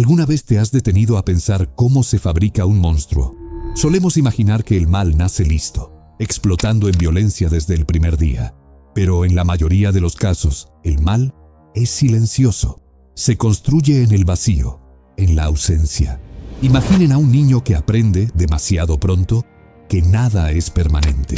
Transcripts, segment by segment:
¿Alguna vez te has detenido a pensar cómo se fabrica un monstruo? Solemos imaginar que el mal nace listo, explotando en violencia desde el primer día. Pero en la mayoría de los casos, el mal es silencioso. Se construye en el vacío, en la ausencia. Imaginen a un niño que aprende, demasiado pronto, que nada es permanente,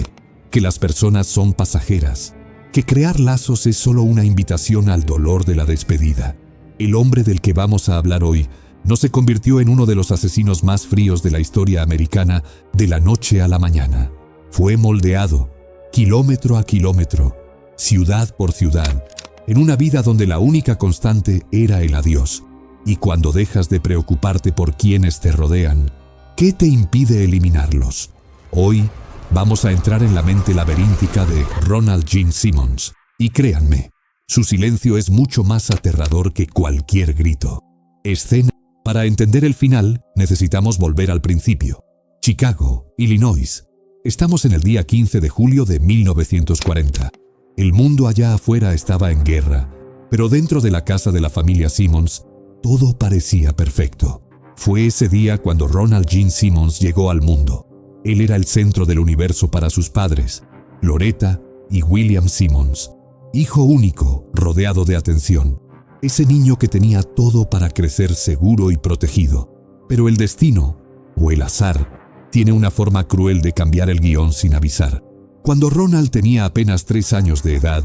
que las personas son pasajeras, que crear lazos es solo una invitación al dolor de la despedida. El hombre del que vamos a hablar hoy no se convirtió en uno de los asesinos más fríos de la historia americana de la noche a la mañana. Fue moldeado, kilómetro a kilómetro, ciudad por ciudad, en una vida donde la única constante era el adiós. Y cuando dejas de preocuparte por quienes te rodean, ¿qué te impide eliminarlos? Hoy vamos a entrar en la mente laberíntica de Ronald Gene Simmons. Y créanme, su silencio es mucho más aterrador que cualquier grito. Escena. Para entender el final, necesitamos volver al principio. Chicago, Illinois. Estamos en el día 15 de julio de 1940. El mundo allá afuera estaba en guerra, pero dentro de la casa de la familia Simmons, todo parecía perfecto. Fue ese día cuando Ronald Gene Simmons llegó al mundo. Él era el centro del universo para sus padres, Loretta y William Simmons. Hijo único, rodeado de atención. Ese niño que tenía todo para crecer seguro y protegido. Pero el destino, o el azar, tiene una forma cruel de cambiar el guión sin avisar. Cuando Ronald tenía apenas 3 años de edad,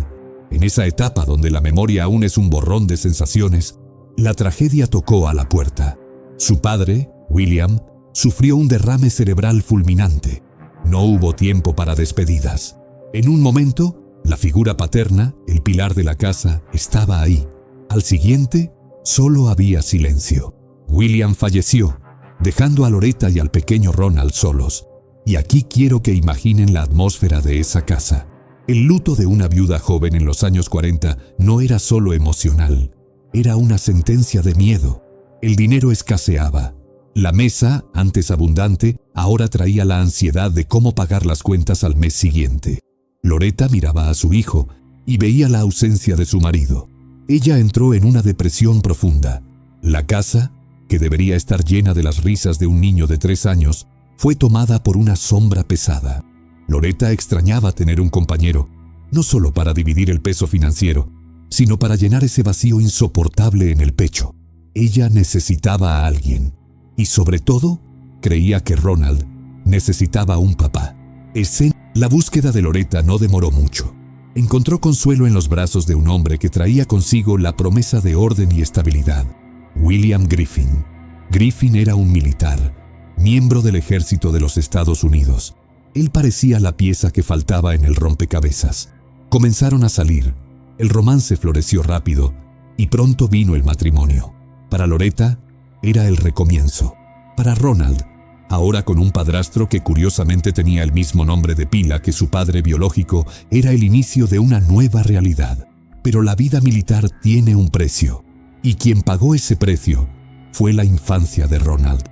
en esa etapa donde la memoria aún es un borrón de sensaciones, la tragedia tocó a la puerta. Su padre, William, sufrió un derrame cerebral fulminante. No hubo tiempo para despedidas. En un momento, la figura paterna, el pilar de la casa, estaba ahí. Al siguiente, solo había silencio. William falleció, dejando a Loretta y al pequeño Ronald solos. Y aquí quiero que imaginen la atmósfera de esa casa. El luto de una viuda joven en los años 40 no era solo emocional, era una sentencia de miedo. El dinero escaseaba. La mesa, antes abundante, ahora traía la ansiedad de cómo pagar las cuentas al mes siguiente. Loretta miraba a su hijo y veía la ausencia de su marido. Ella entró en una depresión profunda. La casa, que debería estar llena de las risas de un niño de 3 años, fue tomada por una sombra pesada. Loretta extrañaba tener un compañero, no solo para dividir el peso financiero, sino para llenar ese vacío insoportable en el pecho. Ella necesitaba a alguien. Y sobre todo, creía que Ronald necesitaba un papá. La búsqueda de Loretta no demoró mucho. Encontró consuelo en los brazos de un hombre que traía consigo la promesa de orden y estabilidad. William Griffin. Griffin era un militar, miembro del ejército de los Estados Unidos. Él parecía la pieza que faltaba en el rompecabezas. Comenzaron a salir. El romance floreció rápido y pronto vino el matrimonio. Para Loretta, era el recomienzo. Para Ronald, ahora con un padrastro que curiosamente tenía el mismo nombre de pila que su padre biológico, era el inicio de una nueva realidad. Pero la vida militar tiene un precio, y quien pagó ese precio fue la infancia de Ronald.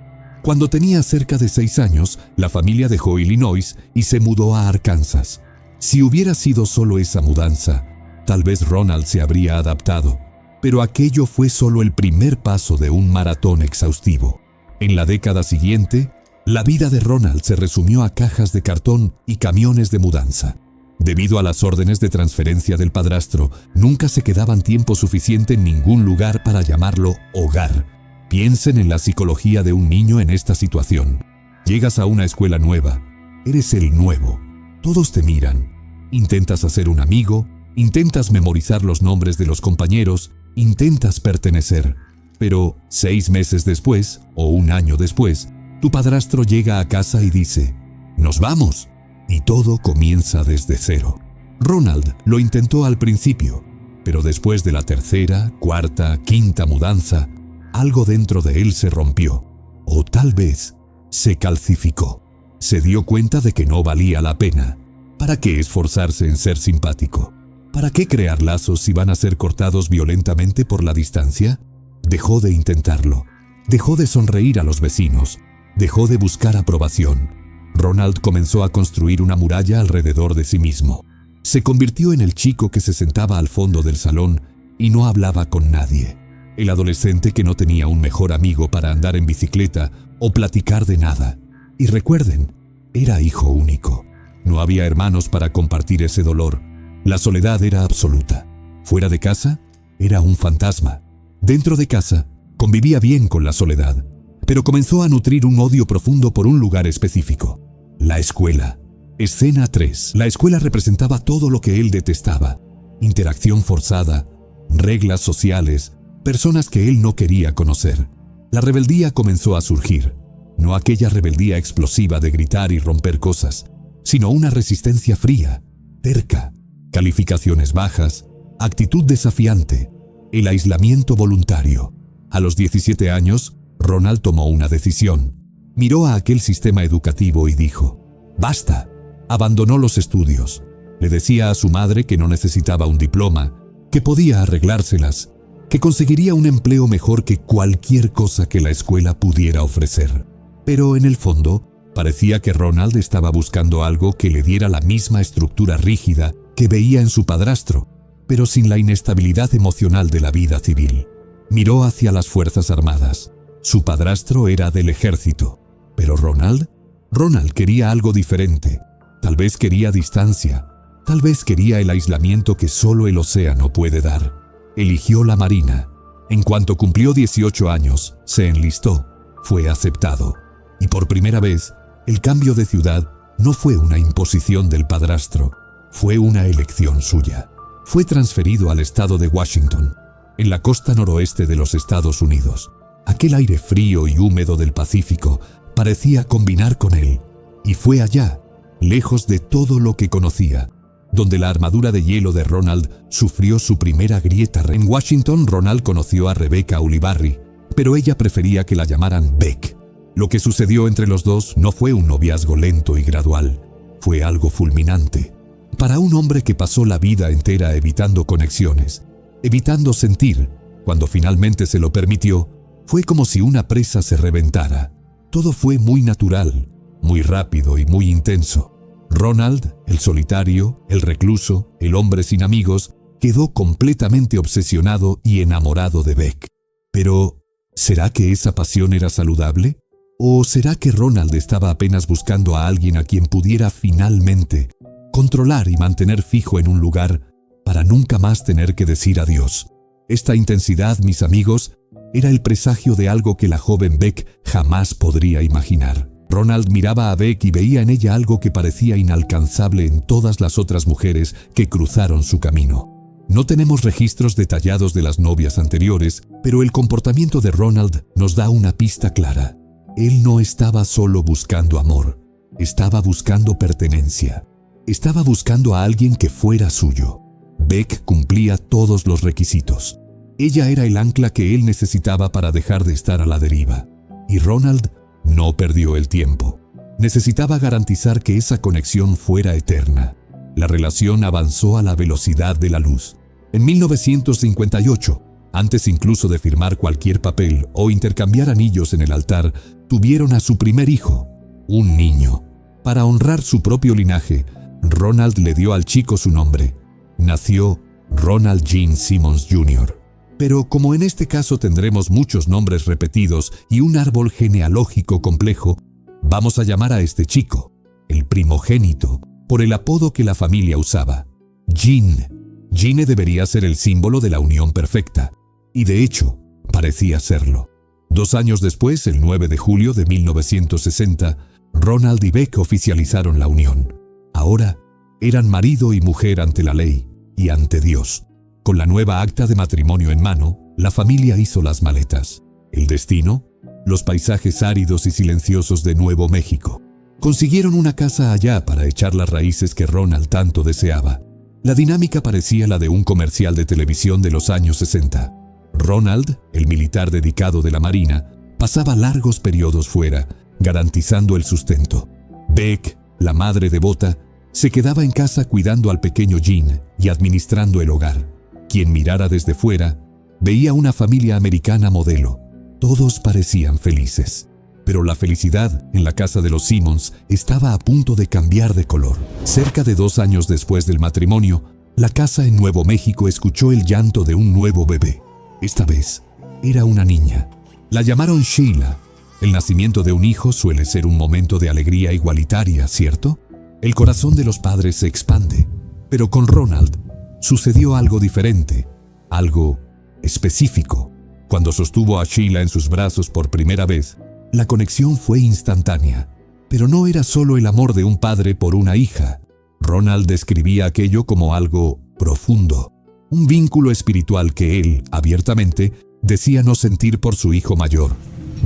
Cuando tenía cerca de 6 años, la familia dejó Illinois y se mudó a Arkansas. Si hubiera sido solo esa mudanza, tal vez Ronald se habría adaptado. Pero aquello fue solo el primer paso de un maratón exhaustivo. En la década siguiente, la vida de Ronald se resumió a cajas de cartón y camiones de mudanza. Debido a las órdenes de transferencia del padrastro, nunca se quedaban tiempo suficiente en ningún lugar para llamarlo hogar. Piensen en la psicología de un niño en esta situación. Llegas a una escuela nueva, eres el nuevo. Todos te miran. Intentas hacer un amigo, intentas memorizar los nombres de los compañeros, intentas pertenecer. Pero 6 meses después, o 1 año después, tu padrastro llega a casa y dice, «¡Nos vamos!» Y todo comienza desde cero. Ronald lo intentó al principio, pero después de la 3ª, 4ª, 5ª mudanza, algo dentro de él se rompió, o tal vez se calcificó. Se dio cuenta de que no valía la pena. ¿Para qué esforzarse en ser simpático? ¿Para qué crear lazos si van a ser cortados violentamente por la distancia? Dejó de intentarlo. Dejó de sonreír a los vecinos. Dejó de buscar aprobación. Ronald comenzó a construir una muralla alrededor de sí mismo. Se convirtió en el chico que se sentaba al fondo del salón y no hablaba con nadie. el adolescente que no tenía un mejor amigo para andar en bicicleta o platicar de nada. Y recuerden, era hijo único. No había hermanos para compartir ese dolor. La soledad era absoluta. Fuera de casa, era un fantasma. Dentro de casa, convivía bien con la soledad, pero comenzó a nutrir un odio profundo por un lugar específico: la escuela. Escena 3. La escuela representaba todo lo que él detestaba: interacción forzada, reglas sociales, personas que él no quería conocer. La rebeldía comenzó a surgir, no aquella rebeldía explosiva de gritar y romper cosas, sino una resistencia fría, terca, calificaciones bajas, actitud desafiante, el aislamiento voluntario. A los 17 años, Ronald tomó una decisión. Miró a aquel sistema educativo y dijo: «Basta». Abandonó los estudios. Le decía a su madre que no necesitaba un diploma, que podía arreglárselas, que conseguiría un empleo mejor que cualquier cosa que la escuela pudiera ofrecer. Pero en el fondo, parecía que Ronald estaba buscando algo que le diera la misma estructura rígida que veía en su padrastro, pero sin la inestabilidad emocional de la vida civil. Miró hacia las Fuerzas Armadas. Su padrastro era del ejército. Pero Ronald quería algo diferente. Tal vez quería distancia. Tal vez quería el aislamiento que solo el océano puede dar. Eligió la Marina. En cuanto cumplió 18 años, se enlistó. Fue aceptado. Y por primera vez, el cambio de ciudad no fue una imposición del padrastro. Fue una elección suya. Fue transferido al estado de Washington, en la costa noroeste de los Estados Unidos. Aquel aire frío y húmedo del Pacífico parecía combinar con él. Y fue allá, lejos de todo lo que conocía, donde la armadura de hielo de Ronald sufrió su primera grieta. En Washington, Ronald conoció a Rebecca Ulibarri, pero ella prefería que la llamaran Beck. Lo que sucedió entre los dos no fue un noviazgo lento y gradual, fue algo fulminante. Para un hombre que pasó la vida entera evitando conexiones, evitando sentir, cuando finalmente se lo permitió, fue como si una presa se reventara. Todo fue muy natural, muy rápido y muy intenso. Ronald, el solitario, el recluso, el hombre sin amigos, quedó completamente obsesionado y enamorado de Beck. Pero, ¿será que esa pasión era saludable? ¿O será que Ronald estaba apenas buscando a alguien a quien pudiera finalmente controlar y mantener fijo en un lugar para nunca más tener que decir adiós? Esta intensidad, mis amigos, era el presagio de algo que la joven Beck jamás podría imaginar. Ronald miraba a Beck y veía en ella algo que parecía inalcanzable en todas las otras mujeres que cruzaron su camino. No tenemos registros detallados de las novias anteriores, pero el comportamiento de Ronald nos da una pista clara. Él no estaba solo buscando amor, estaba buscando pertenencia. Estaba buscando a alguien que fuera suyo. Beck cumplía todos los requisitos. Ella era el ancla que él necesitaba para dejar de estar a la deriva. Y Ronald no perdió el tiempo. Necesitaba garantizar que esa conexión fuera eterna. La relación avanzó a la velocidad de la luz. En 1958, antes incluso de firmar cualquier papel o intercambiar anillos en el altar, tuvieron a su primer hijo, un niño. Para honrar su propio linaje, Ronald le dio al chico su nombre. Nació Ronald Gene Simmons Jr. Pero como en este caso tendremos muchos nombres repetidos y un árbol genealógico complejo, vamos a llamar a este chico, el primogénito, por el apodo que la familia usaba, Gene. Gene debería ser el símbolo de la unión perfecta, y de hecho, parecía serlo. 2 años después, el 9 de julio de 1960, Ronald y Beck oficializaron la unión. Ahora, eran marido y mujer ante la ley y ante Dios. Con la nueva acta de matrimonio en mano, la familia hizo las maletas. El destino, los paisajes áridos y silenciosos de Nuevo México. Consiguieron una casa allá para echar las raíces que Ronald tanto deseaba. La dinámica parecía la de un comercial de televisión de los años 60. Ronald, el militar dedicado de la Marina, pasaba largos periodos fuera, garantizando el sustento. Beck, la madre devota, se quedaba en casa cuidando al pequeño Gene y administrando el hogar. Quien mirara desde fuera, veía una familia americana modelo. Todos parecían felices. Pero la felicidad en la casa de los Simmons estaba a punto de cambiar de color. Cerca de 2 años después del matrimonio, la casa en Nuevo México escuchó el llanto de un nuevo bebé. Esta vez, Era una niña. La llamaron Sheila. El nacimiento de un hijo suele ser un momento de alegría igualitaria, ¿cierto? El corazón de los padres se expande. Pero con Ronald sucedió algo diferente, algo específico. Cuando sostuvo a Sheila en sus brazos por primera vez, la conexión fue instantánea. Pero no era solo el amor de un padre por una hija. Ronald describía aquello como algo profundo, un vínculo espiritual que él, abiertamente, decía no sentir por su hijo mayor,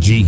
Jean.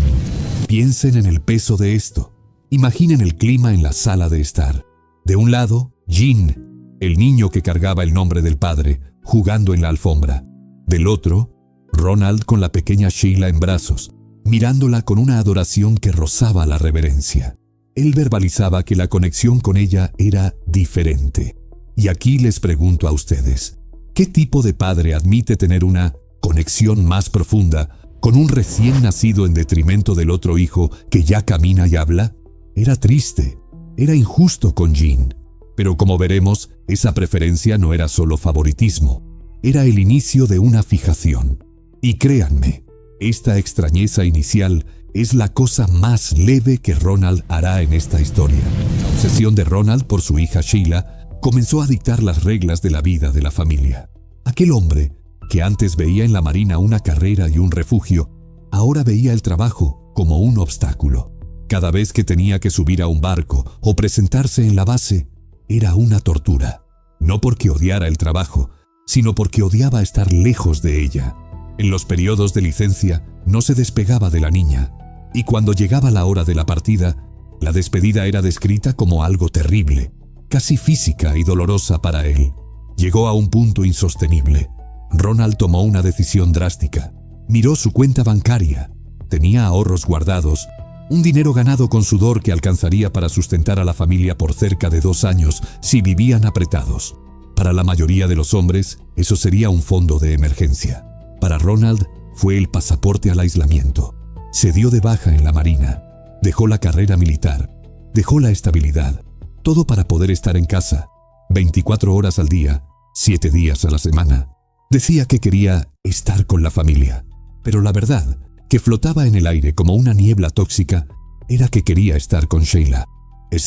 Piensen en el peso de esto. Imaginen el clima en la sala de estar. De un lado, Jean, el niño que cargaba el nombre del padre, jugando en la alfombra. Del otro, Ronald con la pequeña Sheila en brazos, mirándola con una adoración que rozaba la reverencia. Él verbalizaba que la conexión con ella era diferente. Y aquí les pregunto a ustedes, ¿qué tipo de padre admite tener una conexión más profunda con un recién nacido en detrimento del otro hijo que ya camina y habla? Era triste, era injusto con Jean. Pero como veremos, esa preferencia no era solo favoritismo, era el inicio de una fijación. Y créanme, esta extrañeza inicial es la cosa más leve que Ronald hará en esta historia. La obsesión de Ronald por su hija Sheila comenzó a dictar las reglas de la vida de la familia. Aquel hombre, que antes veía en la marina una carrera y un refugio, ahora veía el trabajo como un obstáculo. Cada vez que tenía que subir a un barco o presentarse en la base, era una tortura. No porque odiara el trabajo, sino porque odiaba estar lejos de ella. En los periodos de licencia, no se despegaba de la niña. Y cuando llegaba la hora de la partida, la despedida era descrita como algo terrible, casi física y dolorosa para él. Llegó a un punto insostenible. Ronald tomó una decisión drástica. Miró su cuenta bancaria. Tenía ahorros guardados, un dinero ganado con sudor que alcanzaría para sustentar a la familia por cerca de 2 años si vivían apretados. Para la mayoría de los hombres, eso sería un fondo de emergencia. Para Ronald, fue el pasaporte al aislamiento. Se dio de baja en la marina, dejó la carrera militar, dejó la estabilidad, todo para poder estar en casa, 24 horas al día, 7 días a la semana. Decía que quería estar con la familia, pero la verdad, que flotaba en el aire como una niebla tóxica, era que quería estar con Sheila.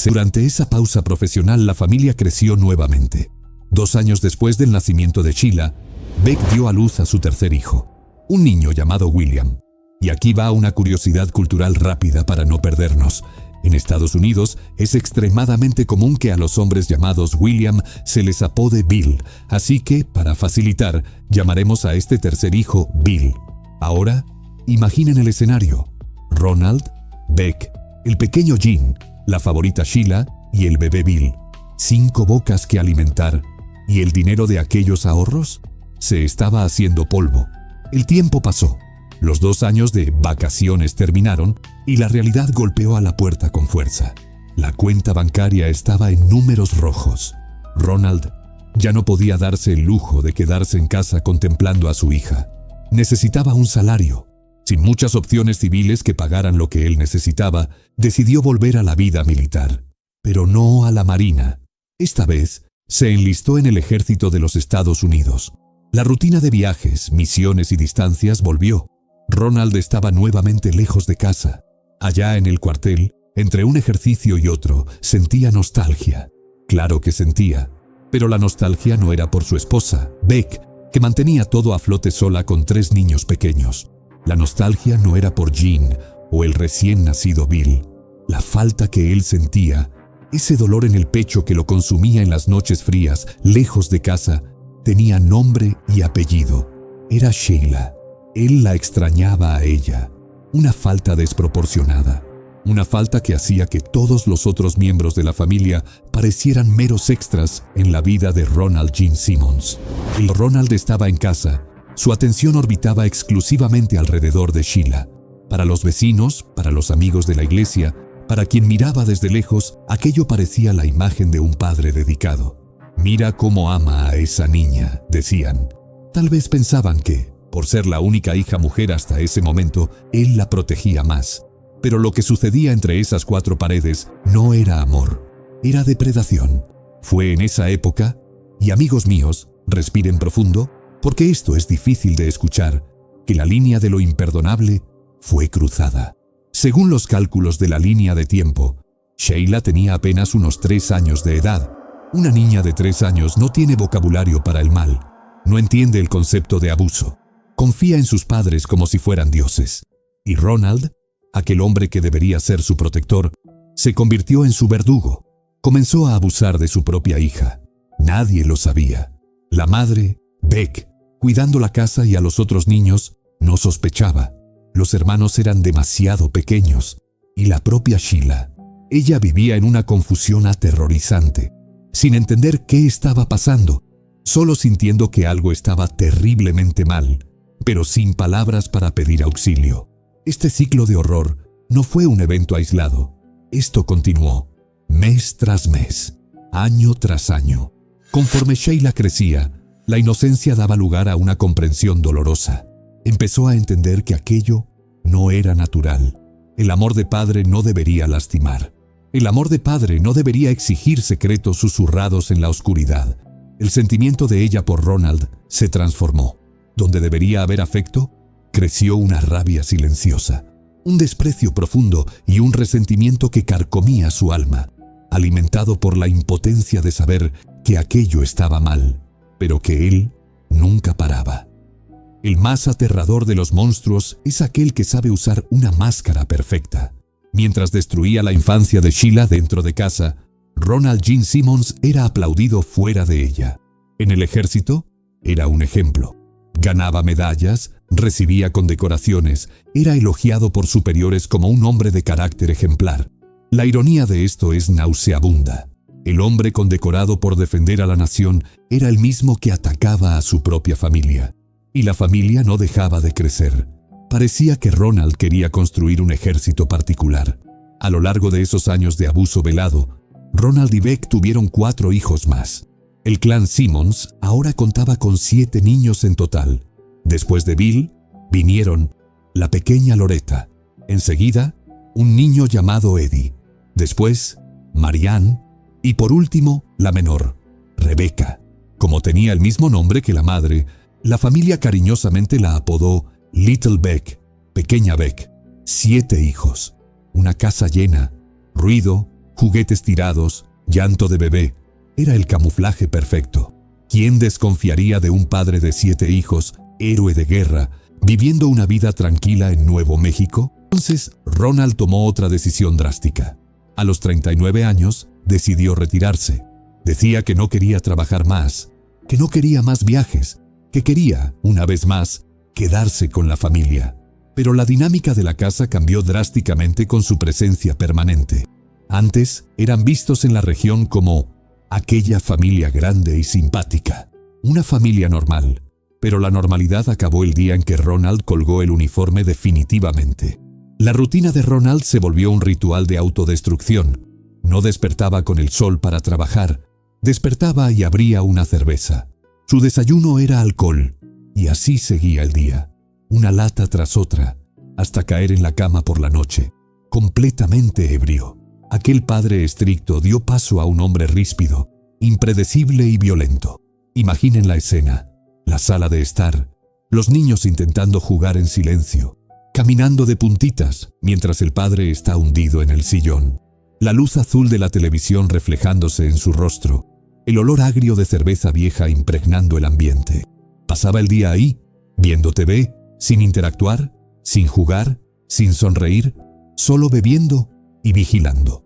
Durante esa pausa profesional, la familia creció nuevamente. 2 años después del nacimiento de Sheila, Beck dio a luz a su tercer hijo, un niño llamado William. Y aquí va una curiosidad cultural rápida para no perdernos. En Estados Unidos es extremadamente común que a los hombres llamados William se les apode Bill, así que, para facilitar, llamaremos a este tercer hijo Bill. Ahora, imaginen el escenario. Ronald, Beck, el pequeño Jean, la favorita Sheila y el bebé Bill. 5 bocas que alimentar. ¿Y el dinero de aquellos ahorros? Se estaba haciendo polvo. El tiempo pasó. Los 2 años de vacaciones terminaron y la realidad golpeó a la puerta con fuerza. La cuenta bancaria estaba en números rojos. Ronald ya no podía darse el lujo de quedarse en casa contemplando a su hija. Necesitaba un salario. Sin muchas opciones civiles que pagaran lo que él necesitaba, decidió volver a la vida militar. Pero no a la marina. Esta vez, se enlistó en el ejército de los Estados Unidos. La rutina de viajes, misiones y distancias volvió. Ronald estaba nuevamente lejos de casa. Allá en el cuartel, entre un ejercicio y otro, sentía nostalgia. Claro que sentía, pero la nostalgia no era por su esposa, Beck, que mantenía todo a flote sola con 3 niños pequeños. La nostalgia no era por Jean o el recién nacido Bill. La falta que él sentía, ese dolor en el pecho que lo consumía en las noches frías, lejos de casa, tenía nombre y apellido. Era Sheila. Él la extrañaba a ella. Una falta desproporcionada. Una falta que hacía que todos los otros miembros de la familia parecieran meros extras en la vida de Ronald Gene Simmons. El Ronald estaba en casa. Su atención orbitaba exclusivamente alrededor de Sheila. Para los vecinos, para los amigos de la iglesia, para quien miraba desde lejos, aquello parecía la imagen de un padre dedicado. «Mira cómo ama a esa niña», decían. Tal vez pensaban que, por ser la única hija mujer hasta ese momento, él la protegía más. Pero lo que sucedía entre esas 4 paredes no era amor, era depredación. Fue en esa época, y amigos míos, respiren profundo, porque esto es difícil de escuchar, que la línea de lo imperdonable fue cruzada. Según los cálculos de la línea de tiempo, Sheila tenía apenas unos 3 años de edad. Una niña de 3 años no tiene vocabulario para el mal, no entiende el concepto de abuso, confía en sus padres como si fueran dioses. Y Ronald, aquel hombre que debería ser su protector, se convirtió en su verdugo. Comenzó a abusar de su propia hija. Nadie lo sabía. La madre, Beck, cuidando la casa y a los otros niños, no sospechaba. Los hermanos eran demasiado pequeños. Y la propia Sheila. Ella vivía en una confusión aterrorizante, sin entender qué estaba pasando, solo sintiendo que algo estaba terriblemente mal, pero sin palabras para pedir auxilio. Este ciclo de horror no fue un evento aislado. Esto continuó, mes tras mes, año tras año. Conforme Sheila crecía, la inocencia daba lugar a una comprensión dolorosa. Empezó a entender que aquello no era natural. El amor de padre no debería lastimar. El amor de padre no debería exigir secretos susurrados en la oscuridad. El sentimiento de ella por Ronald se transformó. Donde debería haber afecto, creció una rabia silenciosa, un desprecio profundo y un resentimiento que carcomía su alma, alimentado por la impotencia de saber que aquello estaba mal, pero que él nunca paraba. El más aterrador de los monstruos es aquel que sabe usar una máscara perfecta. Mientras destruía la infancia de Sheila dentro de casa, Ronald Gene Simmons era aplaudido fuera de ella. En el ejército, era un ejemplo. Ganaba medallas, recibía condecoraciones, era elogiado por superiores como un hombre de carácter ejemplar. La ironía de esto es nauseabunda. El hombre condecorado por defender a la nación era el mismo que atacaba a su propia familia. Y la familia no dejaba de crecer. Parecía que Ronald quería construir un ejército particular. A lo largo de esos años de abuso velado, Ronald y Beck tuvieron 4 hijos más. El clan Simmons ahora contaba con 7 niños en total. Después de Bill, vinieron la pequeña Loretta. Enseguida, un niño llamado Eddie. Después, Marianne. Y por último, la menor, Rebecca. Como tenía el mismo nombre que la madre, la familia cariñosamente la apodó Little Beck, Pequeña Beck. 7 hijos, una casa llena, ruido, juguetes tirados, llanto de bebé. Era el camuflaje perfecto. ¿Quién desconfiaría de un padre de 7 hijos, héroe de guerra, viviendo una vida tranquila en Nuevo México? Entonces, Ronald tomó otra decisión drástica. A los 39 años, decidió retirarse. Decía que no quería trabajar más, que no quería más viajes, que quería, una vez más, quedarse con la familia. Pero la dinámica de la casa cambió drásticamente con su presencia permanente. Antes, eran vistos en la región como aquella familia grande y simpática, una familia normal. Pero la normalidad acabó el día en que Ronald colgó el uniforme definitivamente. La rutina de Ronald se volvió un ritual de autodestrucción. No despertaba con el sol para trabajar, despertaba y abría una cerveza. Su desayuno era alcohol, y así seguía el día, una lata tras otra, hasta caer en la cama por la noche, completamente ebrio. Aquel padre estricto dio paso a un hombre ríspido, impredecible y violento. Imaginen la escena, la sala de estar, los niños intentando jugar en silencio, caminando de puntitas mientras el padre está hundido en el sillón. La luz azul de la televisión reflejándose en su rostro, el olor agrio de cerveza vieja impregnando el ambiente. Pasaba el día ahí, viendo TV, sin interactuar, sin jugar, sin sonreír, solo bebiendo y vigilando.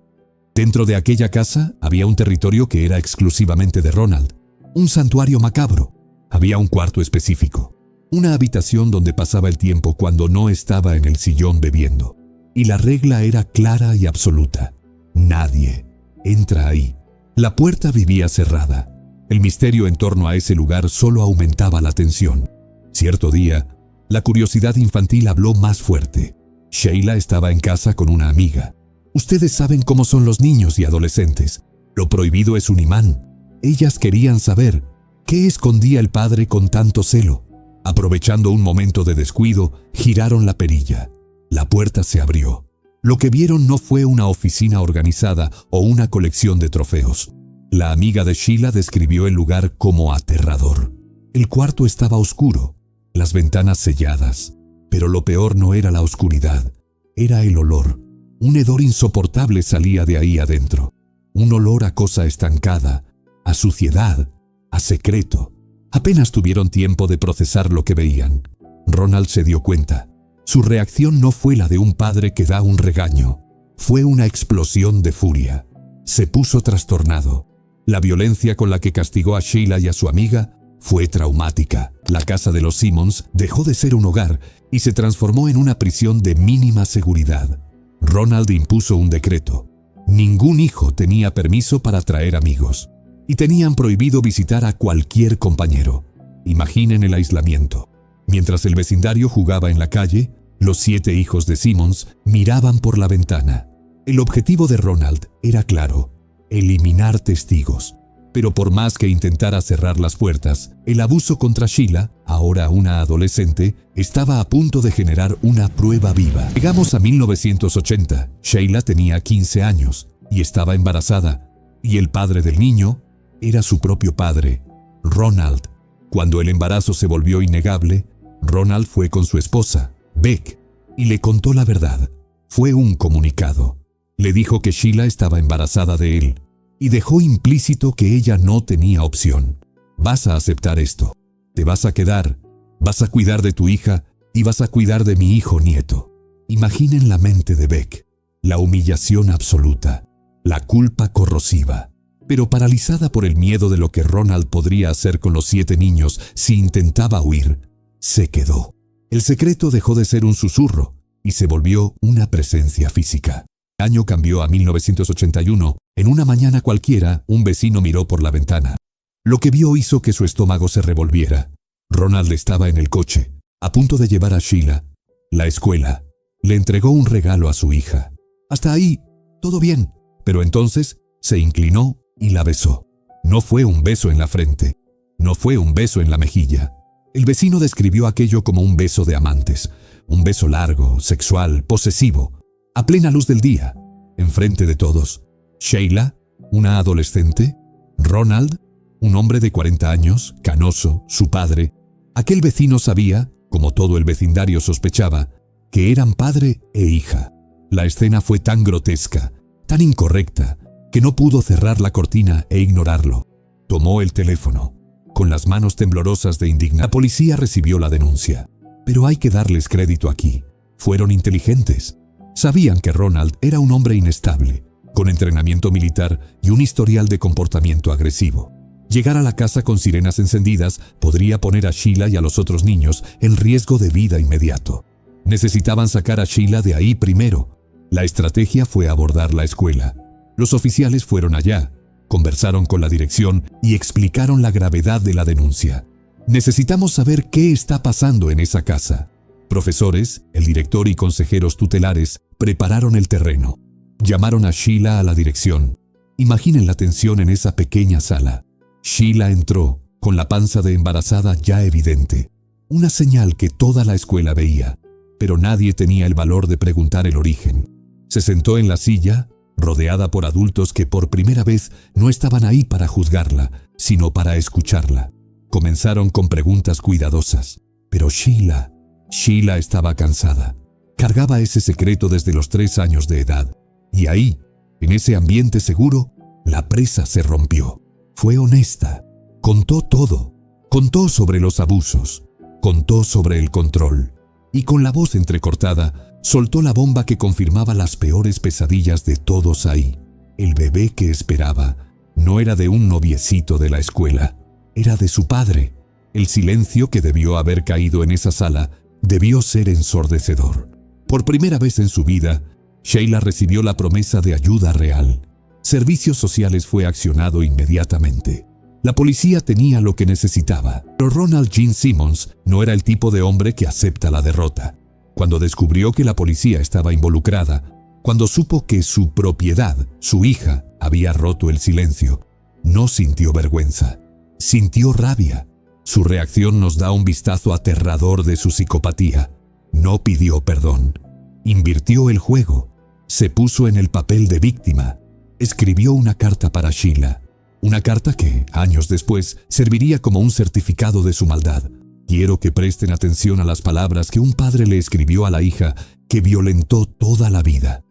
Dentro de aquella casa había un territorio que era exclusivamente de Ronald, un santuario macabro. Había un cuarto específico, una habitación donde pasaba el tiempo cuando no estaba en el sillón bebiendo. Y la regla era clara y absoluta. Nadie entra ahí. La puerta vivía cerrada. El misterio en torno a ese lugar solo aumentaba la tensión. Cierto día, la curiosidad infantil habló más fuerte. Sheila estaba en casa con una amiga. Ustedes saben cómo son los niños y adolescentes. Lo prohibido es un imán. Ellas querían saber qué escondía el padre con tanto celo. Aprovechando un momento de descuido, giraron la perilla. La puerta se abrió. Lo que vieron no fue una oficina organizada o una colección de trofeos. La amiga de Sheila describió el lugar como aterrador. El cuarto estaba oscuro. las ventanas selladas. Pero lo peor no era la oscuridad, era el olor. Un hedor insoportable salía de ahí adentro. Un olor a cosa estancada, a suciedad, a secreto. Apenas tuvieron tiempo de procesar lo que veían. Ronald se dio cuenta. Su reacción no fue la de un padre que da un regaño. Fue una explosión de furia. Se puso trastornado. La violencia con la que castigó a Sheila y a su amiga fue traumática. La casa de los Simmons dejó de ser un hogar y se transformó en una prisión de mínima seguridad. Ronald impuso un decreto. Ningún hijo tenía permiso para traer amigos y tenían prohibido visitar a cualquier compañero. Imaginen el aislamiento. Mientras el vecindario jugaba en la calle, los 7 hijos de Simmons miraban por la ventana. El objetivo de Ronald era claro: eliminar testigos. Pero por más que intentara cerrar las puertas, el abuso contra Sheila, ahora una adolescente, estaba a punto de generar una prueba viva. Llegamos a 1980. Sheila tenía 15 años y estaba embarazada, y el padre del niño era su propio padre, Ronald. Cuando el embarazo se volvió innegable, Ronald fue con su esposa, Beck, y le contó la verdad. Fue un comunicado. Le dijo que Sheila estaba embarazada de él y dejó implícito que ella no tenía opción. Vas a aceptar esto. Te vas a quedar, vas a cuidar de tu hija y vas a cuidar de mi hijo nieto. Imaginen la mente de Beck. La humillación absoluta, la culpa corrosiva, pero paralizada por el miedo de lo que Ronald podría hacer con los 7 niños si intentaba huir, se quedó. El secreto dejó de ser un susurro y se volvió una presencia física. El año cambió a 1981. En una mañana cualquiera, un vecino miró por la ventana. Lo que vio hizo que su estómago se revolviera. Ronald estaba en el coche, a punto de llevar a Sheila. La escuela le entregó un regalo a su hija. Hasta ahí, todo bien, pero entonces se inclinó y la besó. No fue un beso en la frente, no fue un beso en la mejilla. El vecino describió aquello como un beso de amantes, un beso largo, sexual, posesivo, a plena luz del día, enfrente de todos. Sheila, una adolescente, Ronald, un hombre de 40 años, canoso, su padre. Aquel vecino sabía, como todo el vecindario sospechaba, que eran padre e hija. La escena fue tan grotesca, tan incorrecta, que no pudo cerrar la cortina e ignorarlo. Tomó el teléfono. Con las manos temblorosas de indignación, la policía recibió la denuncia. Pero hay que darles crédito aquí. Fueron inteligentes. Sabían que Ronald era un hombre inestable, con entrenamiento militar y un historial de comportamiento agresivo. Llegar a la casa con sirenas encendidas podría poner a Sheila y a los otros niños en riesgo de vida inmediato. Necesitaban sacar a Sheila de ahí primero. La estrategia fue abordar la escuela. Los oficiales fueron allá, conversaron con la dirección y explicaron la gravedad de la denuncia. Necesitamos saber qué está pasando en esa casa. Profesores, el director y consejeros tutelares prepararon el terreno. Llamaron a Sheila a la dirección. Imaginen la tensión en esa pequeña sala. Sheila entró, con la panza de embarazada ya evidente. Una señal que toda la escuela veía, pero nadie tenía el valor de preguntar el origen. Se sentó en la silla, rodeada por adultos que por primera vez no estaban ahí para juzgarla, sino para escucharla. Comenzaron con preguntas cuidadosas. Pero Sheila estaba cansada. Cargaba ese secreto desde los 3 años de edad. Y ahí, en ese ambiente seguro, la presa se rompió. Fue honesta. Contó todo. Contó sobre los abusos. Contó sobre el control. Y con la voz entrecortada, soltó la bomba que confirmaba las peores pesadillas de todos ahí. El bebé que esperaba no era de un noviecito de la escuela. Era de su padre. El silencio que debió haber caído en esa sala debió ser ensordecedor. Por primera vez en su vida, Sheila recibió la promesa de ayuda real. Servicios Sociales fue accionado inmediatamente. La policía tenía lo que necesitaba, pero Ronald Gene Simmons no era el tipo de hombre que acepta la derrota. Cuando descubrió que la policía estaba involucrada, cuando supo que su propiedad, su hija, había roto el silencio, no sintió vergüenza, sintió rabia. Su reacción nos da un vistazo aterrador de su psicopatía. No pidió perdón. Invirtió el juego. Se puso en el papel de víctima. Escribió una carta para Sheila. Una carta que, años después, serviría como un certificado de su maldad. Quiero que presten atención a las palabras que un padre le escribió a la hija que violentó toda la vida.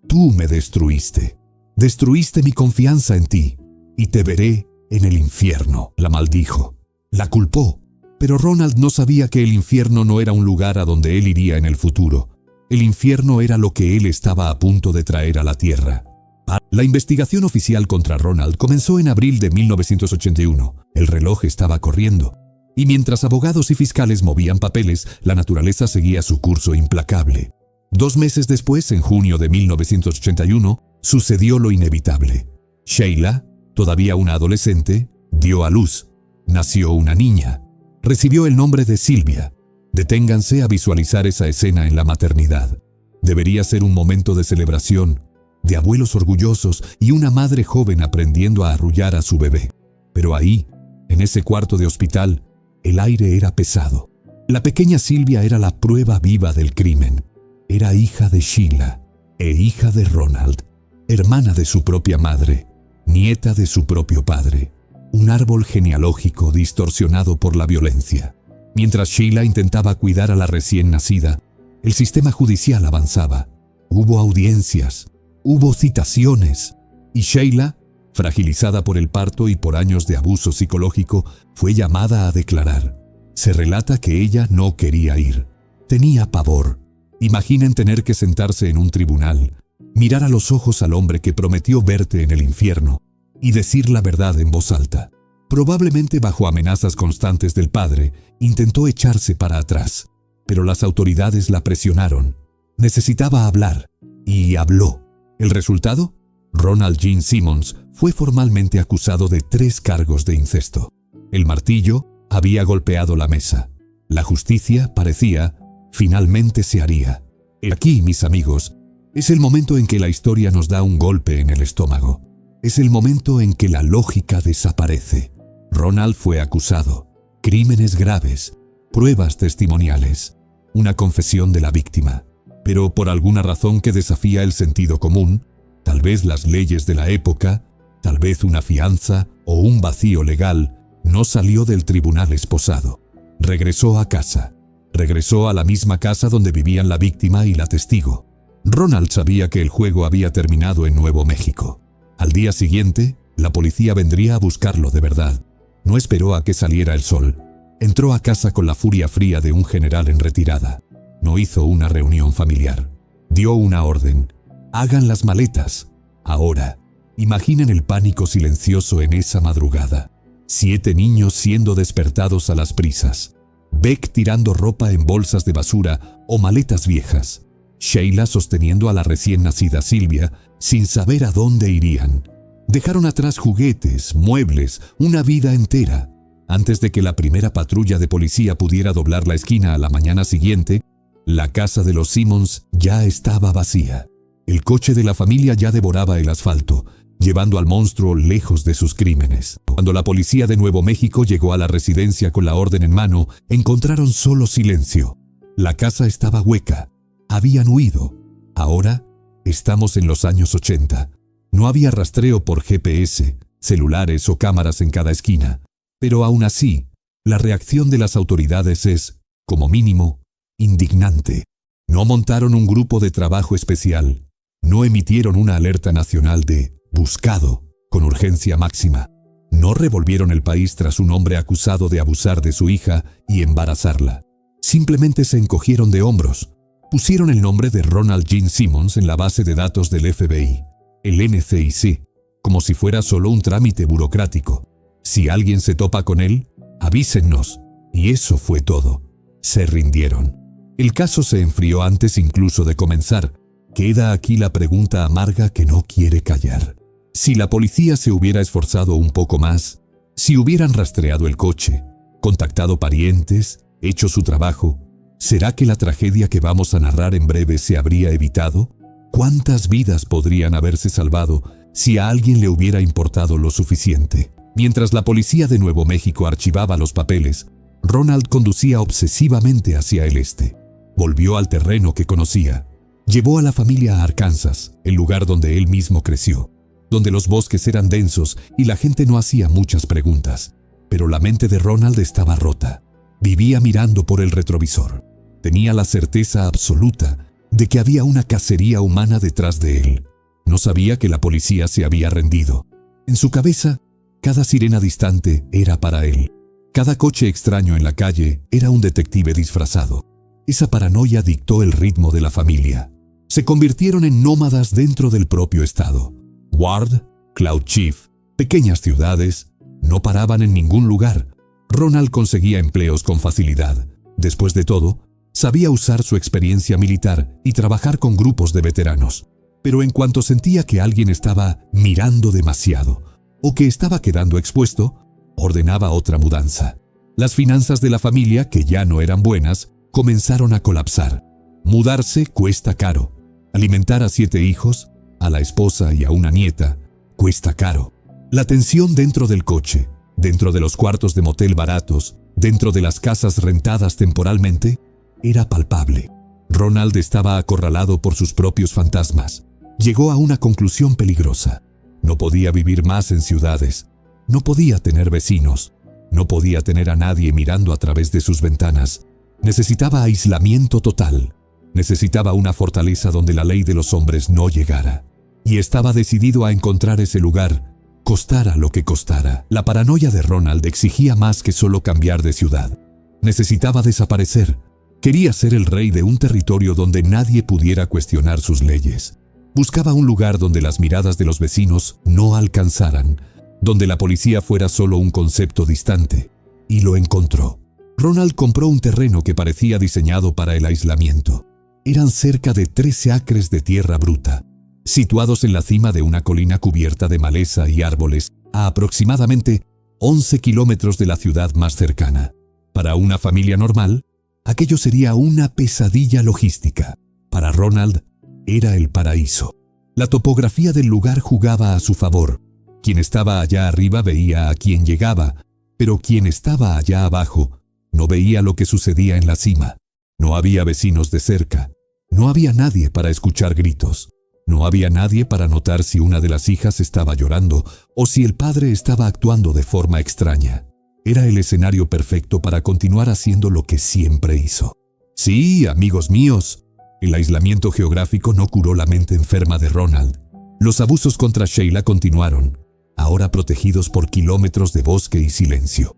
Tú me destruiste. Destruiste mi confianza en ti, y te veré en el infierno. La maldijo. La culpó. Pero Ronald no sabía que el infierno no era un lugar a donde él iría en el futuro. El infierno era lo que él estaba a punto de traer a la tierra. La investigación oficial contra Ronald comenzó en abril de 1981. El reloj estaba corriendo. Y mientras abogados y fiscales movían papeles, la naturaleza seguía su curso implacable. 2 meses después, en junio de 1981, sucedió lo inevitable. Sheila, todavía una adolescente, dio a luz. Nació una niña. Recibió el nombre de Sylvia. Deténganse a visualizar esa escena en la maternidad. Debería ser un momento de celebración, de abuelos orgullosos y una madre joven aprendiendo a arrullar a su bebé. Pero ahí, en ese cuarto de hospital, el aire era pesado. La pequeña Sylvia era la prueba viva del crimen. Era hija de Sheila e hija de Ronald, hermana de su propia madre, nieta de su propio padre. Un árbol genealógico distorsionado por la violencia. Mientras Sheila intentaba cuidar a la recién nacida, el sistema judicial avanzaba. Hubo audiencias, hubo citaciones, y Sheila, fragilizada por el parto y por años de abuso psicológico, fue llamada a declarar. Se relata que ella no quería ir. Tenía pavor. Imaginen tener que sentarse en un tribunal, mirar a los ojos al hombre que prometió verte en el infierno y decir la verdad en voz alta. Probablemente bajo amenazas constantes del padre, intentó echarse para atrás, pero las autoridades la presionaron. Necesitaba hablar, y habló. ¿El resultado? Ronald Gene Simmons fue formalmente acusado de 3 cargos de incesto. El martillo había golpeado la mesa. La justicia, parecía, finalmente se haría. Aquí, mis amigos, es el momento en que la historia nos da un golpe en el estómago. Es el momento en que la lógica desaparece. Ronald fue acusado. Crímenes graves, pruebas testimoniales, una confesión de la víctima. Pero por alguna razón que desafía el sentido común, tal vez las leyes de la época, tal vez una fianza o un vacío legal, no salió del tribunal esposado. Regresó a casa. Regresó a la misma casa donde vivían la víctima y la testigo. Ronald sabía que el juego había terminado en Nuevo México. Al día siguiente, la policía vendría a buscarlo de verdad. No esperó a que saliera el sol. Entró a casa con la furia fría de un general en retirada. No hizo una reunión familiar. Dio una orden. Hagan las maletas. Ahora. Imaginen el pánico silencioso en esa madrugada. 7 niños siendo despertados a las prisas. Beck tirando ropa en bolsas de basura o maletas viejas. Sheila sosteniendo a la recién nacida Sylvia sin saber a dónde irían. Dejaron atrás juguetes, muebles, una vida entera. Antes de que la primera patrulla de policía pudiera doblar la esquina a la mañana siguiente, la casa de los Simmons ya estaba vacía. El coche de la familia ya devoraba el asfalto, llevando al monstruo lejos de sus crímenes. Cuando la policía de Nuevo México llegó a la residencia con la orden en mano, encontraron solo silencio. La casa estaba hueca. Habían huido. Ahora estamos en los años 80. No había rastreo por GPS, celulares o cámaras en cada esquina. Pero aún así, la reacción de las autoridades es, como mínimo, indignante. No montaron un grupo de trabajo especial. No emitieron una alerta nacional de buscado, con urgencia máxima. No revolvieron el país tras un hombre acusado de abusar de su hija y embarazarla. Simplemente se encogieron de hombros. Pusieron el nombre de Ronald Gene Simmons en la base de datos del FBI, el NCIC, como si fuera solo un trámite burocrático. Si alguien se topa con él, avísennos. Y eso fue todo. Se rindieron. El caso se enfrió antes incluso de comenzar. Queda aquí la pregunta amarga que no quiere callar. Si la policía se hubiera esforzado un poco más, si hubieran rastreado el coche, contactado parientes, hecho su trabajo, ¿será que la tragedia que vamos a narrar en breve se habría evitado? ¿Cuántas vidas podrían haberse salvado si a alguien le hubiera importado lo suficiente? Mientras la policía de Nuevo México archivaba los papeles, Ronald conducía obsesivamente hacia el este. Volvió al terreno que conocía. Llevó a la familia a Arkansas, el lugar donde él mismo creció, donde los bosques eran densos y la gente no hacía muchas preguntas. Pero la mente de Ronald estaba rota. Vivía mirando por el retrovisor. Tenía la certeza absoluta de que había una cacería humana detrás de él. No sabía que la policía se había rendido. En su cabeza, cada sirena distante era para él. Cada coche extraño en la calle era un detective disfrazado. Esa paranoia dictó el ritmo de la familia. Se convirtieron en nómadas dentro del propio estado. Ward, Cloud Chief, pequeñas ciudades, no paraban en ningún lugar. Ronald conseguía empleos con facilidad. Después de todo, sabía usar su experiencia militar y trabajar con grupos de veteranos. Pero en cuanto sentía que alguien estaba mirando demasiado o que estaba quedando expuesto, ordenaba otra mudanza. Las finanzas de la familia, que ya no eran buenas, comenzaron a colapsar. Mudarse cuesta caro. Alimentar a 7 hijos, a la esposa y a una nieta, cuesta caro. La tensión dentro del coche, dentro de los cuartos de motel baratos, dentro de las casas rentadas temporalmente, era palpable. Ronald estaba acorralado por sus propios fantasmas. Llegó a una conclusión peligrosa. No podía vivir más en ciudades. No podía tener vecinos. No podía tener a nadie mirando a través de sus ventanas. Necesitaba aislamiento total. Necesitaba una fortaleza donde la ley de los hombres no llegara. Y estaba decidido a encontrar ese lugar, costara lo que costara. La paranoia de Ronald exigía más que solo cambiar de ciudad. Necesitaba desaparecer. Quería ser el rey de un territorio donde nadie pudiera cuestionar sus leyes. Buscaba un lugar donde las miradas de los vecinos no alcanzaran, donde la policía fuera solo un concepto distante. Y lo encontró. Ronald compró un terreno que parecía diseñado para el aislamiento. Eran cerca de 13 acres de tierra bruta, situados en la cima de una colina cubierta de maleza y árboles, a aproximadamente 11 kilómetros de la ciudad más cercana. Para una familia normal, aquello sería una pesadilla logística. Para Ronald, era el paraíso. La topografía del lugar jugaba a su favor. Quien estaba allá arriba veía a quien llegaba, pero quien estaba allá abajo no veía lo que sucedía en la cima. No había vecinos de cerca. No había nadie para escuchar gritos. No había nadie para notar si una de las hijas estaba llorando o si el padre estaba actuando de forma extraña. Era el escenario perfecto para continuar haciendo lo que siempre hizo. Sí, amigos míos, el aislamiento geográfico no curó la mente enferma de Ronald. Los abusos contra Sheila continuaron, ahora protegidos por kilómetros de bosque y silencio.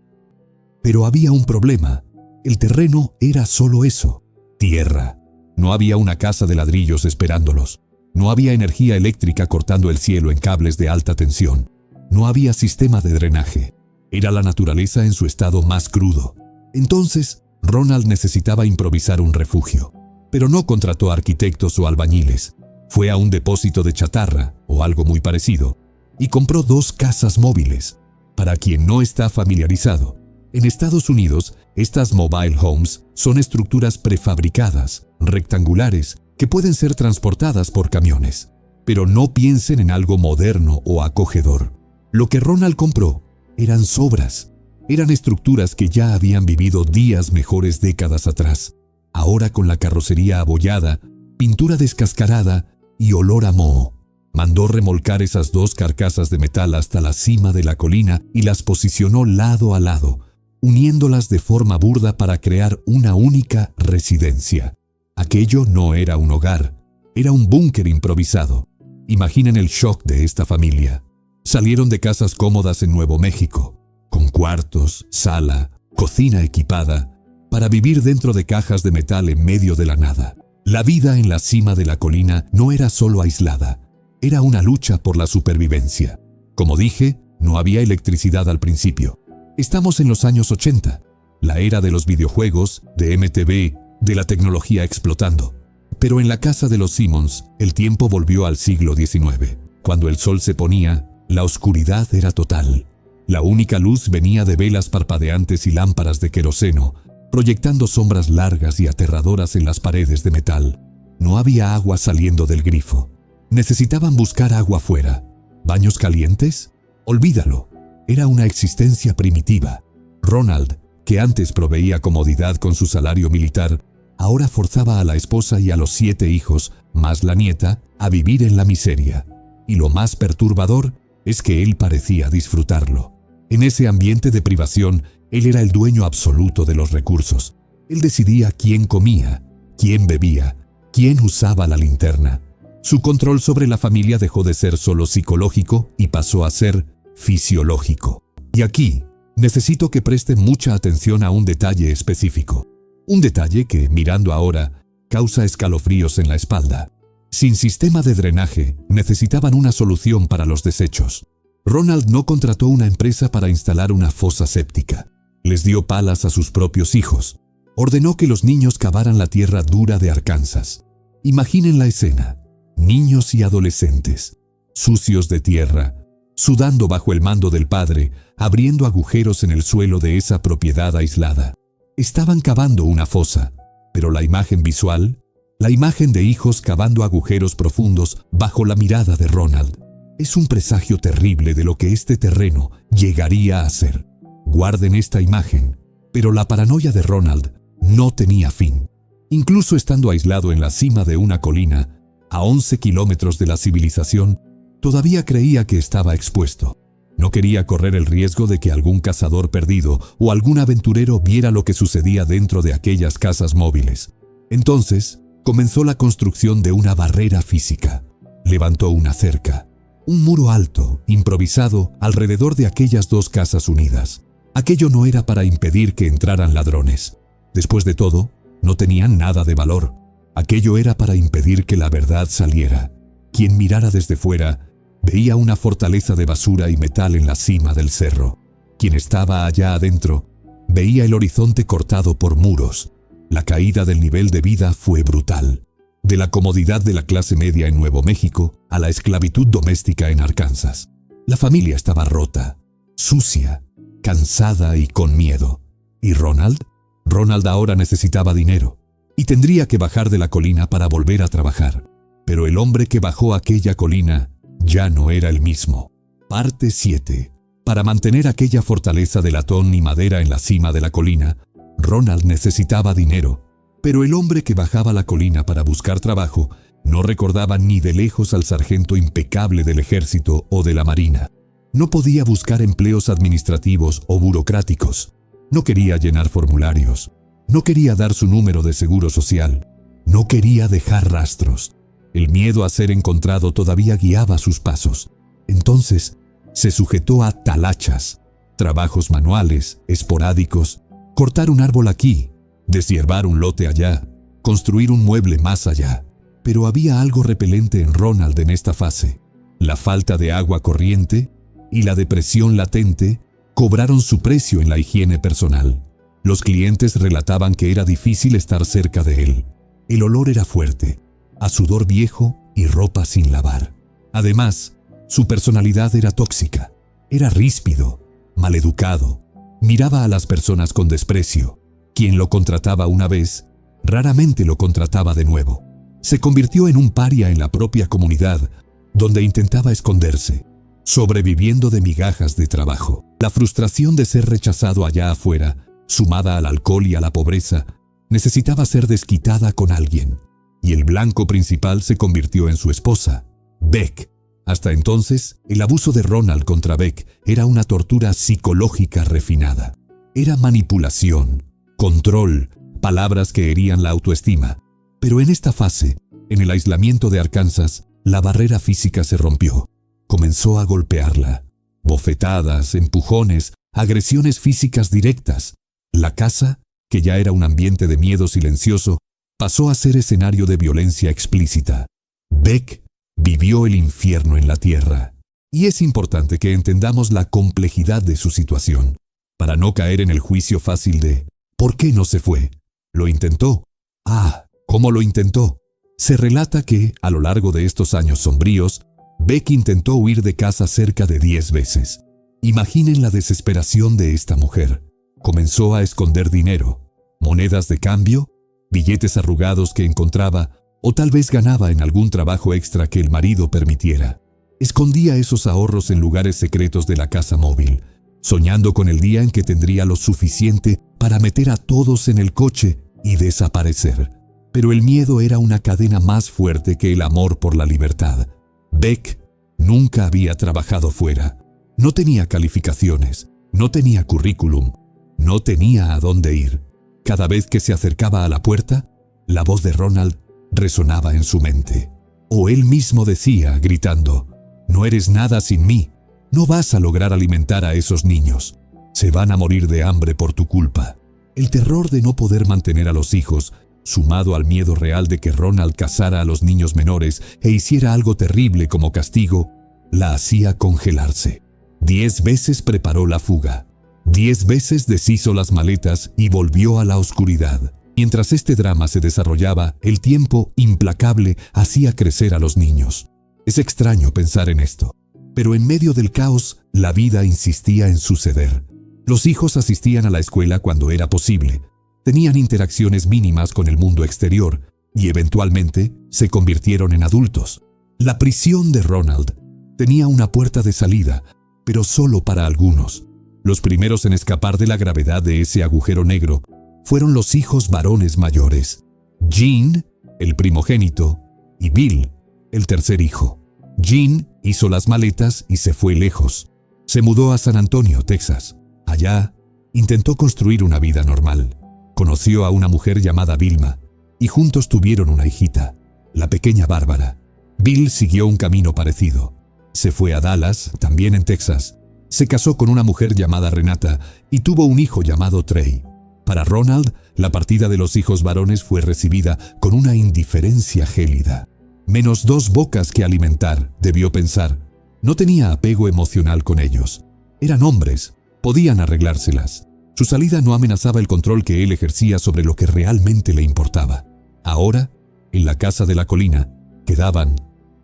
Pero había un problema. El terreno era solo eso, tierra. No había una casa de ladrillos esperándolos. No había energía eléctrica cortando el cielo en cables de alta tensión. No había sistema de drenaje. Era la naturaleza en su estado más crudo. Entonces, Ronald necesitaba improvisar un refugio. Pero no contrató arquitectos o albañiles. Fue a un depósito de chatarra, o algo muy parecido, y compró 2 casas móviles. Para quien no está familiarizado, en Estados Unidos, estas mobile homes son estructuras prefabricadas, rectangulares, que pueden ser transportadas por camiones. Pero no piensen en algo moderno o acogedor. Lo que Ronald compró eran sobras. Eran estructuras que ya habían vivido días mejores décadas atrás. Ahora con la carrocería abollada, pintura descascarada y olor a moho. Mandó remolcar esas 2 carcasas de metal hasta la cima de la colina y las posicionó lado a lado, uniéndolas de forma burda para crear una única residencia. Aquello no era un hogar, era un búnker improvisado. Imaginen el shock de esta familia. Salieron de casas cómodas en Nuevo México, con cuartos, sala, cocina equipada, para vivir dentro de cajas de metal en medio de la nada. La vida en la cima de la colina no era solo aislada, era una lucha por la supervivencia. Como dije, no había electricidad al principio. Estamos en los años 80, la era de los videojuegos, de MTV, de la tecnología explotando. Pero en la casa de los Simmons, el tiempo volvió al siglo XIX. Cuando el sol se ponía, la oscuridad era total. La única luz venía de velas parpadeantes y lámparas de queroseno, proyectando sombras largas y aterradoras en las paredes de metal. No había agua saliendo del grifo. Necesitaban buscar agua fuera. ¿Baños calientes? Olvídalo. Era una existencia primitiva. Ronald, que antes proveía comodidad con su salario militar, ahora forzaba a la esposa y a los 7 hijos, más la nieta, a vivir en la miseria. Y lo más perturbador es que él parecía disfrutarlo. En ese ambiente de privación, Él era el dueño absoluto de los recursos. Él decidía quién comía, quién bebía, quién usaba la linterna. Su control sobre la familia dejó de ser solo psicológico y pasó a ser fisiológico. Y aquí, necesito que preste mucha atención a un detalle específico. Un detalle que, mirando ahora, causa escalofríos en la espalda. Sin sistema de drenaje, necesitaban una solución para los desechos. Ronald no contrató una empresa para instalar una fosa séptica. Les dio palas a sus propios hijos. Ordenó que los niños cavaran la tierra dura de Arkansas. Imaginen la escena. Niños y adolescentes, sucios de tierra, sudando bajo el mando del padre, abriendo agujeros en el suelo de esa propiedad aislada. Estaban cavando una fosa, pero la imagen visual, la imagen de hijos cavando agujeros profundos bajo la mirada de Ronald, es un presagio terrible de lo que este terreno llegaría a ser. Guarden esta imagen, pero la paranoia de Ronald no tenía fin. Incluso estando aislado en la cima de una colina, a 11 kilómetros de la civilización, todavía creía que estaba expuesto. No quería correr el riesgo de que algún cazador perdido o algún aventurero viera lo que sucedía dentro de aquellas casas móviles. Entonces, comenzó la construcción de una barrera física. Levantó una cerca, un muro alto, improvisado, alrededor de aquellas dos casas unidas. Aquello no era para impedir que entraran ladrones. Después de todo, no tenían nada de valor. Aquello era para impedir que la verdad saliera. Quien mirara desde fuera veía una fortaleza de basura y metal en la cima del cerro. Quien estaba allá adentro veía el horizonte cortado por muros. La caída del nivel de vida fue brutal. De la comodidad de la clase media en Nuevo México a la esclavitud doméstica en Arkansas. La familia estaba rota, sucia, cansada y con miedo. ¿Y Ronald? Ronald ahora necesitaba dinero. Y tendría que bajar de la colina para volver a trabajar. Pero el hombre que bajó aquella colina ya no era el mismo. Parte 7. Para mantener aquella fortaleza de latón y madera en la cima de la colina, Ronald necesitaba dinero. Pero el hombre que bajaba la colina para buscar trabajo no recordaba ni de lejos al sargento impecable del ejército o de la marina. No podía buscar empleos administrativos o burocráticos. No quería llenar formularios. No quería dar su número de seguro social. No quería dejar rastros. El miedo a ser encontrado todavía guiaba sus pasos. Entonces, se sujetó a talachas, trabajos manuales, esporádicos, cortar un árbol aquí, deshiervar un lote allá, construir un mueble más allá. Pero había algo repelente en Ronald en esta fase. La falta de agua corriente y la depresión latente cobraron su precio en la higiene personal. Los clientes relataban que era difícil estar cerca de él. El olor era fuerte, a sudor viejo y ropa sin lavar. Además, su personalidad era tóxica. Era ríspido, maleducado, miraba a las personas con desprecio. Quien lo contrataba una vez, raramente lo contrataba de nuevo. Se convirtió en un paria en la propia comunidad, donde intentaba esconderse, sobreviviendo de migajas de trabajo. La frustración de ser rechazado allá afuera, sumada al alcohol y a la pobreza, necesitaba ser desquitada con alguien. Y el blanco principal se convirtió en su esposa, Beck. Hasta entonces, el abuso de Ronald contra Beck era una tortura psicológica refinada. Era manipulación, control, palabras que herían la autoestima. Pero en esta fase, en el aislamiento de Arkansas, la barrera física se rompió. Comenzó a golpearla. Bofetadas, empujones, agresiones físicas directas. La casa, que ya era un ambiente de miedo silencioso, pasó a ser escenario de violencia explícita. Beck vivió el infierno en la tierra. Y es importante que entendamos la complejidad de su situación, para no caer en el juicio fácil de ¿por qué no se fue? ¿Lo intentó? Ah, ¿cómo lo intentó? Se relata que, a lo largo de estos años sombríos, Beck intentó huir de casa cerca de 10 veces. Imaginen la desesperación de esta mujer. Comenzó a esconder dinero, monedas de cambio, billetes arrugados que encontraba o tal vez ganaba en algún trabajo extra que el marido permitiera. Escondía esos ahorros en lugares secretos de la casa móvil, soñando con el día en que tendría lo suficiente para meter a todos en el coche y desaparecer. Pero el miedo era una cadena más fuerte que el amor por la libertad. Beck nunca había trabajado fuera. No tenía calificaciones, no tenía currículum. No tenía a dónde ir. Cada vez que se acercaba a la puerta, la voz de Ronald resonaba en su mente. O él mismo decía, gritando: «No eres nada sin mí. No vas a lograr alimentar a esos niños. Se van a morir de hambre por tu culpa». El terror de no poder mantener a los hijos, sumado al miedo real de que Ronald casara a los niños menores e hiciera algo terrible como castigo, la hacía congelarse. 10 veces preparó la fuga. 10 veces deshizo las maletas y volvió a la oscuridad. Mientras este drama se desarrollaba, el tiempo, implacable, hacía crecer a los niños. Es extraño pensar en esto, pero en medio del caos, la vida insistía en suceder. Los hijos asistían a la escuela cuando era posible, tenían interacciones mínimas con el mundo exterior y eventualmente se convirtieron en adultos. La prisión de Ronald tenía una puerta de salida, pero solo para algunos. Los primeros en escapar de la gravedad de ese agujero negro fueron los hijos varones mayores: Gene, el primogénito, y Bill, el tercer hijo. Gene hizo las maletas y se fue lejos. Se mudó a San Antonio, Texas. Allá, intentó construir una vida normal. Conoció a una mujer llamada Vilma, y juntos tuvieron una hijita, la pequeña Bárbara. Bill siguió un camino parecido. Se fue a Dallas, también en Texas. Se casó con una mujer llamada Renata y tuvo un hijo llamado Trey. Para Ronald, la partida de los hijos varones fue recibida con una indiferencia gélida. Menos 2 bocas que alimentar, debió pensar. No tenía apego emocional con ellos. Eran hombres, podían arreglárselas. Su salida no amenazaba el control que él ejercía sobre lo que realmente le importaba. Ahora, en la casa de la colina, quedaban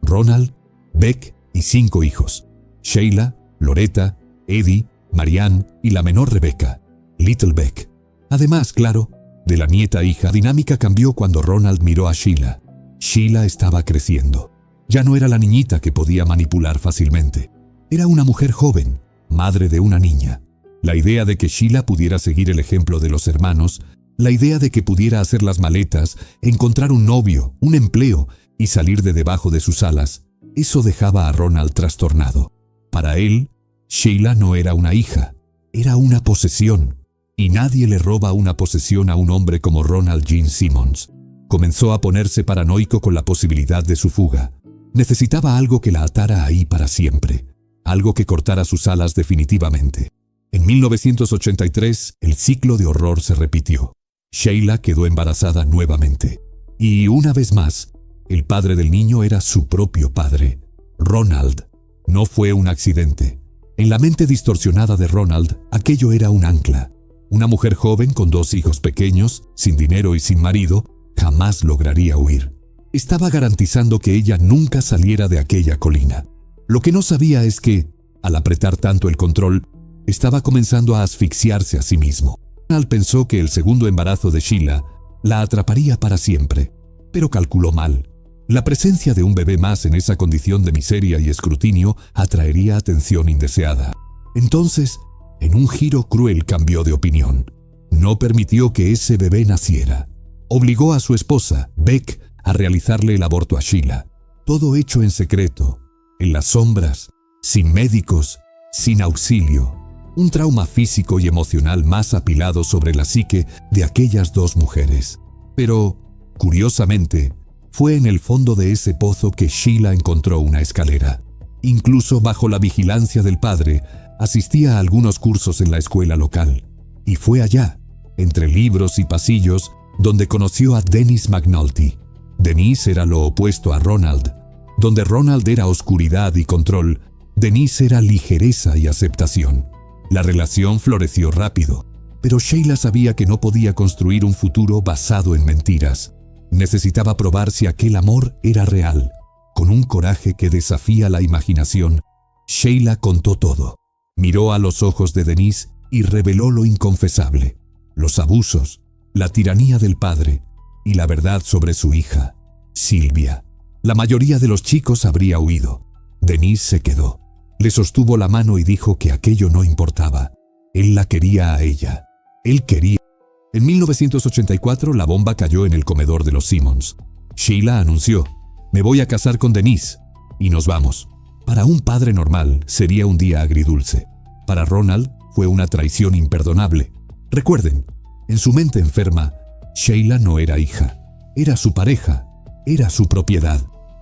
Ronald, Beck y 5 hijos: Sheila, Loretta, Eddie, Marianne y la menor Rebecca, Little Beck. Además, claro, de la nieta hija, la dinámica cambió cuando Ronald miró a Sheila. Sheila estaba creciendo. Ya no era la niñita que podía manipular fácilmente. Era una mujer joven, madre de una niña. La idea de que Sheila pudiera seguir el ejemplo de los hermanos, la idea de que pudiera hacer las maletas, encontrar un novio, un empleo y salir de debajo de sus alas, eso dejaba a Ronald trastornado. Para él, Sheila no era una hija, era una posesión. Y nadie le roba una posesión a un hombre como Ronald Gene Simmons. Comenzó a ponerse paranoico con la posibilidad de su fuga. Necesitaba algo que la atara ahí para siempre, algo que cortara sus alas definitivamente. En 1983, el ciclo de horror se repitió. Sheila quedó embarazada nuevamente. Y una vez más, el padre del niño era su propio padre, Ronald. No fue un accidente. En la mente distorsionada de Ronald, aquello era un ancla. Una mujer joven con 2 hijos pequeños, sin dinero y sin marido, jamás lograría huir. Estaba garantizando que ella nunca saliera de aquella colina. Lo que no sabía es que, al apretar tanto el control, estaba comenzando a asfixiarse a sí mismo. Ronald pensó que el segundo embarazo de Sheila la atraparía para siempre, pero calculó mal. La presencia de un bebé más en esa condición de miseria y escrutinio atraería atención indeseada. Entonces, en un giro cruel, cambió de opinión. No permitió que ese bebé naciera. Obligó a su esposa, Beck, a realizarle el aborto a Sheila. Todo hecho en secreto, en las sombras, sin médicos, sin auxilio. Un trauma físico y emocional más apilado sobre la psique de aquellas 2 mujeres. Pero, curiosamente, fue en el fondo de ese pozo que Sheila encontró una escalera. Incluso bajo la vigilancia del padre, asistía a algunos cursos en la escuela local. Y fue allá, entre libros y pasillos, donde conoció a Dennis McNulty. Dennis era lo opuesto a Ronald. Donde Ronald era oscuridad y control, Dennis era ligereza y aceptación. La relación floreció rápido, pero Sheila sabía que no podía construir un futuro basado en mentiras. Necesitaba probar si aquel amor era real. Con un coraje que desafía la imaginación, Sheila contó todo. Miró a los ojos de Dennis y reveló lo inconfesable: los abusos, la tiranía del padre y la verdad sobre su hija, Sylvia. La mayoría de los chicos habría huido. Dennis se quedó. Le sostuvo la mano y dijo que aquello no importaba. Él la quería a ella. Él quería. En 1984 la bomba cayó en el comedor de los Simmons. Sheila anunció: «Me voy a casar con Dennis y nos vamos». Para un padre normal sería un día agridulce. Para Ronald fue una traición imperdonable. Recuerden, en su mente enferma, Sheila no era hija, era su pareja, era su propiedad.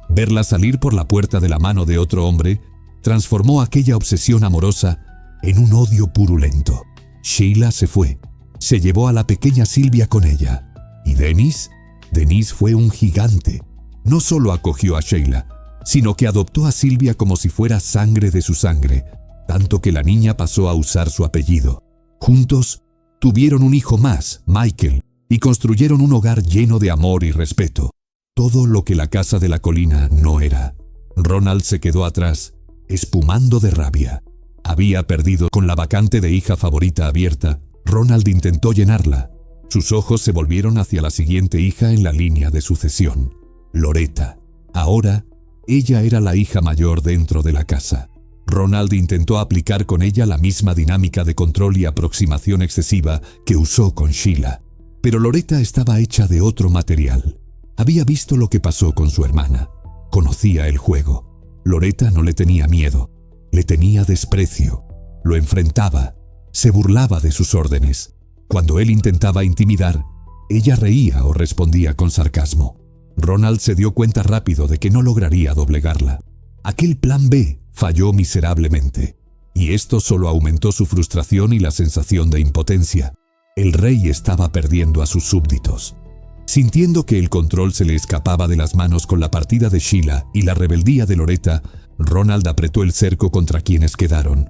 Verla salir por la puerta de la mano de otro hombre transformó aquella obsesión amorosa en un odio purulento. Sheila se fue, se llevó a la pequeña Sylvia con ella. ¿Y Dennis? Dennis fue un gigante. No solo acogió a Sheila, sino que adoptó a Sylvia como si fuera sangre de su sangre, tanto que la niña pasó a usar su apellido. Juntos, tuvieron un hijo más, Michael, y construyeron un hogar lleno de amor y respeto. Todo lo que la casa de la colina no era. Ronald se quedó atrás, espumando de rabia. Había perdido. Con la vacante de hija favorita abierta, Ronald intentó llenarla. Sus ojos se volvieron hacia la siguiente hija en la línea de sucesión, Loretta. Ahora, ella era la hija mayor dentro de la casa. Ronald intentó aplicar con ella la misma dinámica de control y aproximación excesiva que usó con Sheila. Pero Loretta estaba hecha de otro material. Había visto lo que pasó con su hermana. Conocía el juego. Loretta no le tenía miedo. Le tenía desprecio. Lo enfrentaba. Se burlaba de sus órdenes. Cuando él intentaba intimidar, ella reía o respondía con sarcasmo. Ronald se dio cuenta rápido de que no lograría doblegarla. Aquel plan B falló miserablemente. Y esto solo aumentó su frustración y la sensación de impotencia. El rey estaba perdiendo a sus súbditos. Sintiendo que el control se le escapaba de las manos con la partida de Sheila y la rebeldía de Loretta, Ronald apretó el cerco contra quienes quedaron: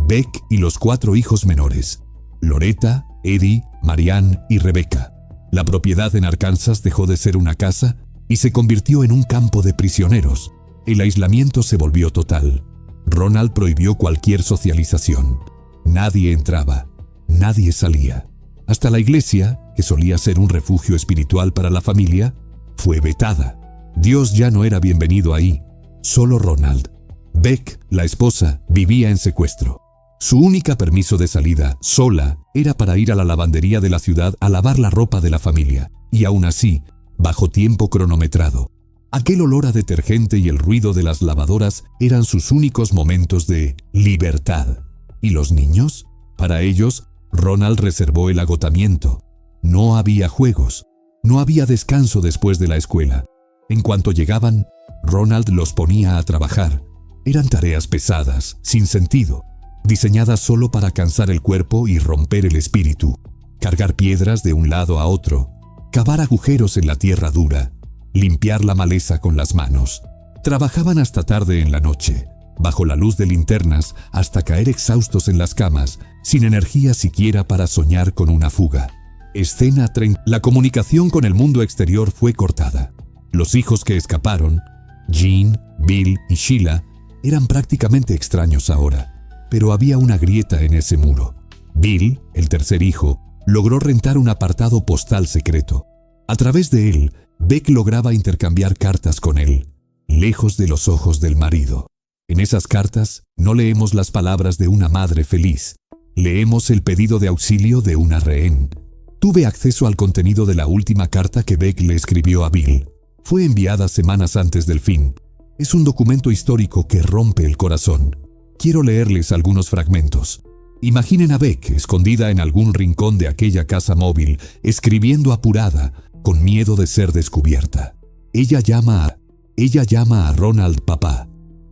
Beck y los 4 hijos menores, Loretta, Eddie, Marianne y Rebecca. La propiedad en Arkansas dejó de ser una casa y se convirtió en un campo de prisioneros. El aislamiento se volvió total. Ronald prohibió cualquier socialización. Nadie entraba, nadie salía. Hasta la iglesia, que solía ser un refugio espiritual para la familia, fue vetada. Dios ya no era bienvenido ahí, solo Ronald. Beck, la esposa, vivía en secuestro. Su única permiso de salida, sola, era para ir a la lavandería de la ciudad a lavar la ropa de la familia, y aún así, bajo tiempo cronometrado. Aquel olor a detergente y el ruido de las lavadoras eran sus únicos momentos de libertad. ¿Y los niños? Para ellos, Ronald reservó el agotamiento. No había juegos, no había descanso después de la escuela. En cuanto llegaban, Ronald los ponía a trabajar. Eran tareas pesadas, sin sentido, diseñadas solo para cansar el cuerpo y romper el espíritu. Cargar piedras de un lado a otro, cavar agujeros en la tierra dura, limpiar la maleza con las manos. Trabajaban hasta tarde en la noche, bajo la luz de linternas, hasta caer exhaustos en las camas, sin energía siquiera para soñar con una fuga. Escena 30. La comunicación con el mundo exterior fue cortada. Los hijos que escaparon, Jean, Bill y Sheila, eran prácticamente extraños ahora, pero había una grieta en ese muro. Bill, el tercer hijo, logró rentar un apartado postal secreto. A través de él, Beck lograba intercambiar cartas con él, lejos de los ojos del marido. En esas cartas no leemos las palabras de una madre feliz, leemos el pedido de auxilio de una rehén. Tuve acceso al contenido de la última carta que Beck le escribió a Bill. Fue enviada semanas antes del fin. Es un documento histórico que rompe el corazón. Quiero leerles algunos fragmentos. Imaginen a Beck escondida en algún rincón de aquella casa móvil, escribiendo apurada, con miedo de ser descubierta. Ella llama a Ronald papá.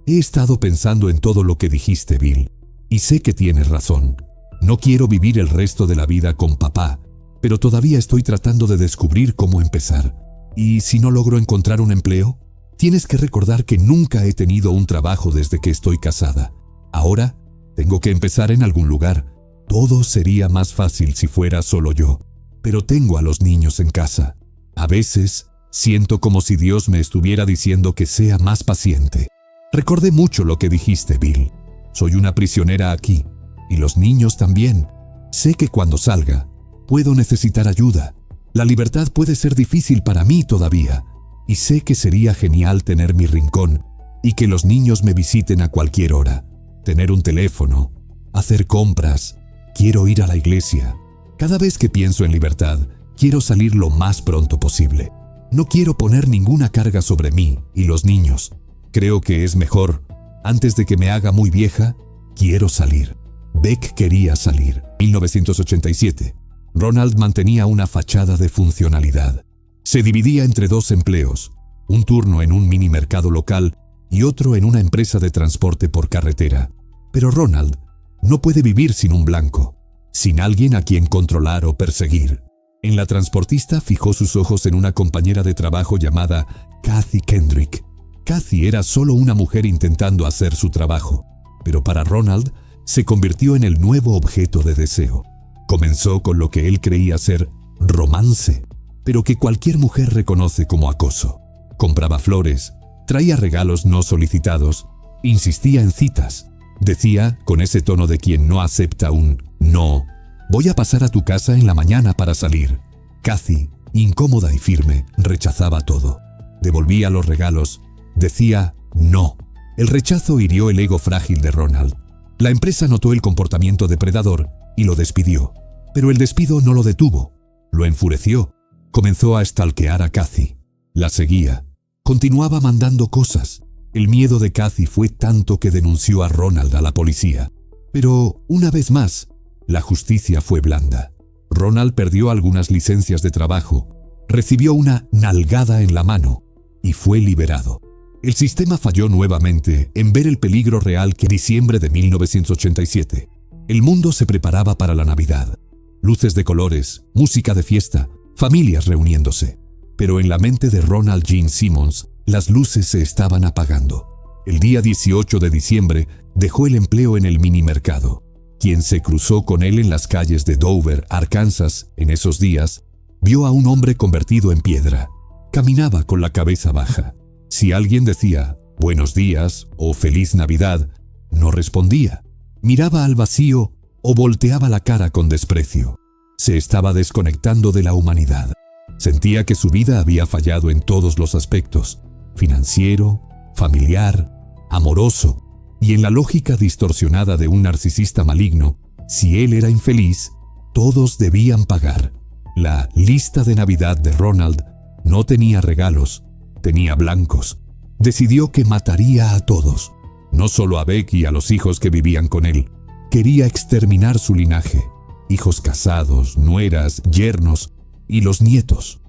He estado pensando en todo lo que dijiste, Bill, y sé que tienes razón. No quiero vivir el resto de la vida con papá, pero todavía estoy tratando de descubrir cómo empezar. ¿Y si no logro encontrar un empleo? Tienes que recordar que nunca he tenido un trabajo desde que estoy casada. Ahora, tengo que empezar en algún lugar. Todo sería más fácil si fuera solo yo, pero tengo a los niños en casa. A veces, siento como si Dios me estuviera diciendo que sea más paciente. Recordé mucho lo que dijiste, Bill. Soy una prisionera aquí, y los niños también. Sé que cuando salga, puedo necesitar ayuda. La libertad puede ser difícil para mí todavía, y sé que sería genial tener mi rincón y que los niños me visiten a cualquier hora. Tener un teléfono, hacer compras, quiero ir a la iglesia. Cada vez que pienso en libertad, quiero salir lo más pronto posible. No quiero poner ninguna carga sobre mí y los niños. Creo que es mejor, antes de que me haga muy vieja, quiero salir. Beck quería salir. 1987. Ronald mantenía una fachada de funcionalidad. Se dividía entre 2 empleos, un turno en un mini mercado local y otro en una empresa de transporte por carretera. Pero Ronald no puede vivir sin un blanco, sin alguien a quien controlar o perseguir. En la transportista fijó sus ojos en una compañera de trabajo llamada Kathy Kendrick. Kathy era solo una mujer intentando hacer su trabajo, pero para Ronald se convirtió en el nuevo objeto de deseo. Comenzó con lo que él creía ser romance, pero que cualquier mujer reconoce como acoso. Compraba flores, traía regalos no solicitados, insistía en citas. Decía, con ese tono de quien no acepta un no, voy a pasar a tu casa en la mañana para salir. Kathy, incómoda y firme, rechazaba todo. Devolvía los regalos, decía no. El rechazo hirió el ego frágil de Ronald. La empresa notó el comportamiento depredador y lo despidió. Pero el despido no lo detuvo, lo enfureció. Comenzó a stalkear a Kathy. La seguía. Continuaba mandando cosas. El miedo de Kathy fue tanto que denunció a Ronald a la policía. Pero, una vez más, la justicia fue blanda. Ronald perdió algunas licencias de trabajo, recibió una nalgada en la mano y fue liberado. El sistema falló nuevamente en ver el peligro real que en diciembre de 1987. El mundo se preparaba para la Navidad. Luces de colores, música de fiesta, familias reuniéndose. Pero en la mente de Ronald Gene Simmons, las luces se estaban apagando. El día 18 de diciembre dejó el empleo en el minimercado. Quien se cruzó con él en las calles de Dover, Arkansas, en esos días, vio a un hombre convertido en piedra. Caminaba con la cabeza baja. Si alguien decía «Buenos días» o «Feliz Navidad», no respondía. Miraba al vacío o volteaba la cara con desprecio. Se estaba desconectando de la humanidad. Sentía que su vida había fallado en todos los aspectos: financiero, familiar, amoroso, y en la lógica distorsionada de un narcisista maligno, si él era infeliz, todos debían pagar. La lista de Navidad de Ronald no tenía regalos, tenía blancos. Decidió que mataría a todos, no solo a Beck y a los hijos que vivían con él. Quería exterminar su linaje, hijos casados, nueras, yernos y los nietos.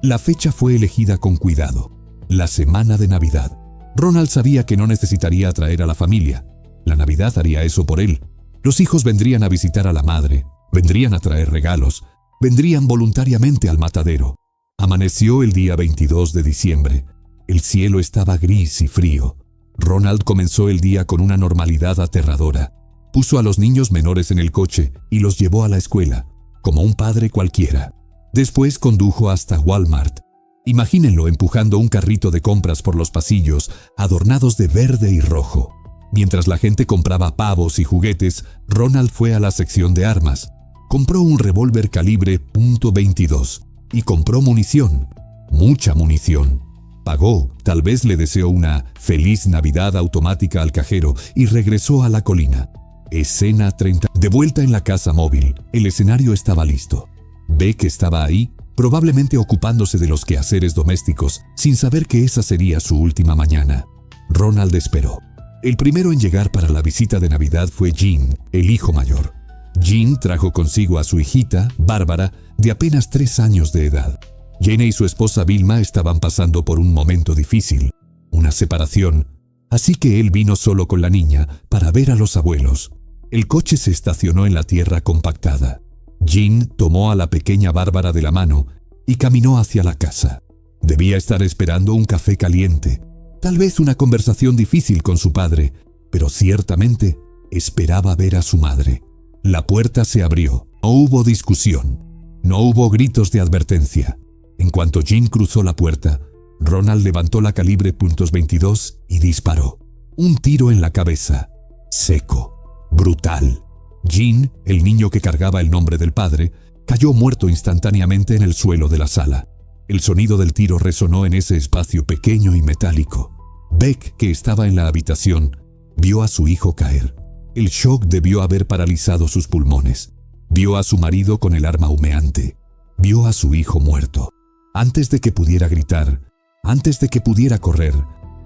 La fecha fue elegida con cuidado, la semana de Navidad. Ronald sabía que no necesitaría atraer a la familia. La Navidad haría eso por él. Los hijos vendrían a visitar a la madre, vendrían a traer regalos, vendrían voluntariamente al matadero. Amaneció el día 22 de diciembre. El cielo estaba gris y frío. Ronald comenzó el día con una normalidad aterradora. Puso a los niños menores en el coche y los llevó a la escuela, como un padre cualquiera. Después condujo hasta Walmart. Imagínenlo empujando un carrito de compras por los pasillos, adornados de verde y rojo. Mientras la gente compraba pavos y juguetes, Ronald fue a la sección de armas. Compró un revólver calibre .22 y compró munición, mucha munición. Pagó, tal vez le deseó una feliz Navidad automática al cajero y regresó a la colina. Escena 30. De vuelta en la casa móvil, el escenario estaba listo. Beck estaba ahí, probablemente ocupándose de los quehaceres domésticos, sin saber que esa sería su última mañana. Ronald esperó. El primero en llegar para la visita de Navidad fue Gene, el hijo mayor. Gene trajo consigo a su hijita, Bárbara, de apenas 3 años de edad. Jenny y su esposa Vilma estaban pasando por un momento difícil, una separación, así que él vino solo con la niña para ver a los abuelos. El coche se estacionó en la tierra compactada. Gene tomó a la pequeña Bárbara de la mano y caminó hacia la casa. Debía estar esperando un café caliente, tal vez una conversación difícil con su padre, pero ciertamente esperaba ver a su madre. La puerta se abrió. No hubo discusión. No hubo gritos de advertencia. En cuanto Gene cruzó la puerta, Ronald levantó la calibre .22 y disparó. Un tiro en la cabeza. Seco. Brutal. Gene, el niño que cargaba el nombre del padre, cayó muerto instantáneamente en el suelo de la sala. El sonido del tiro resonó en ese espacio pequeño y metálico. Beck, que estaba en la habitación, vio a su hijo caer. El shock debió haber paralizado sus pulmones. Vio a su marido con el arma humeante. Vio a su hijo muerto. Antes de que pudiera gritar, antes de que pudiera correr,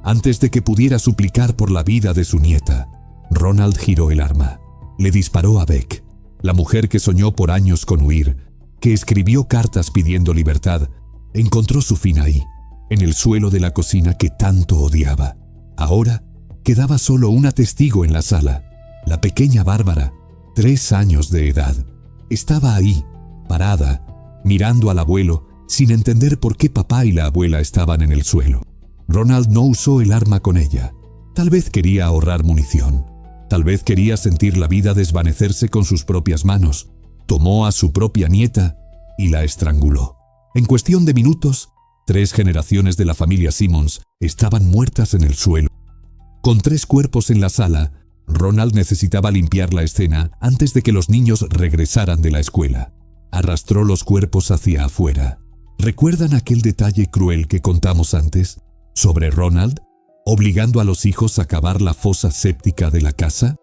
antes de que pudiera suplicar por la vida de su nieta, Ronald giró el arma. Le disparó a Beck, la mujer que soñó por años con huir, que escribió cartas pidiendo libertad, encontró su fin ahí, en el suelo de la cocina que tanto odiaba. Ahora quedaba solo una testigo en la sala, la pequeña Bárbara, 3 años de edad. Estaba ahí, parada, mirando al abuelo, sin entender por qué papá y la abuela estaban en el suelo. Ronald no usó el arma con ella. Tal vez quería ahorrar munición. Tal vez quería sentir la vida desvanecerse con sus propias manos. Tomó a su propia nieta y la estranguló. En cuestión de minutos, 3 generaciones de la familia Simmons estaban muertas en el suelo. Con 3 cuerpos en la sala, Ronald necesitaba limpiar la escena antes de que los niños regresaran de la escuela. Arrastró los cuerpos hacia afuera. ¿Recuerdan aquel detalle cruel que contamos antes sobre Ronald, obligando a los hijos a cavar la fosa séptica de la casa?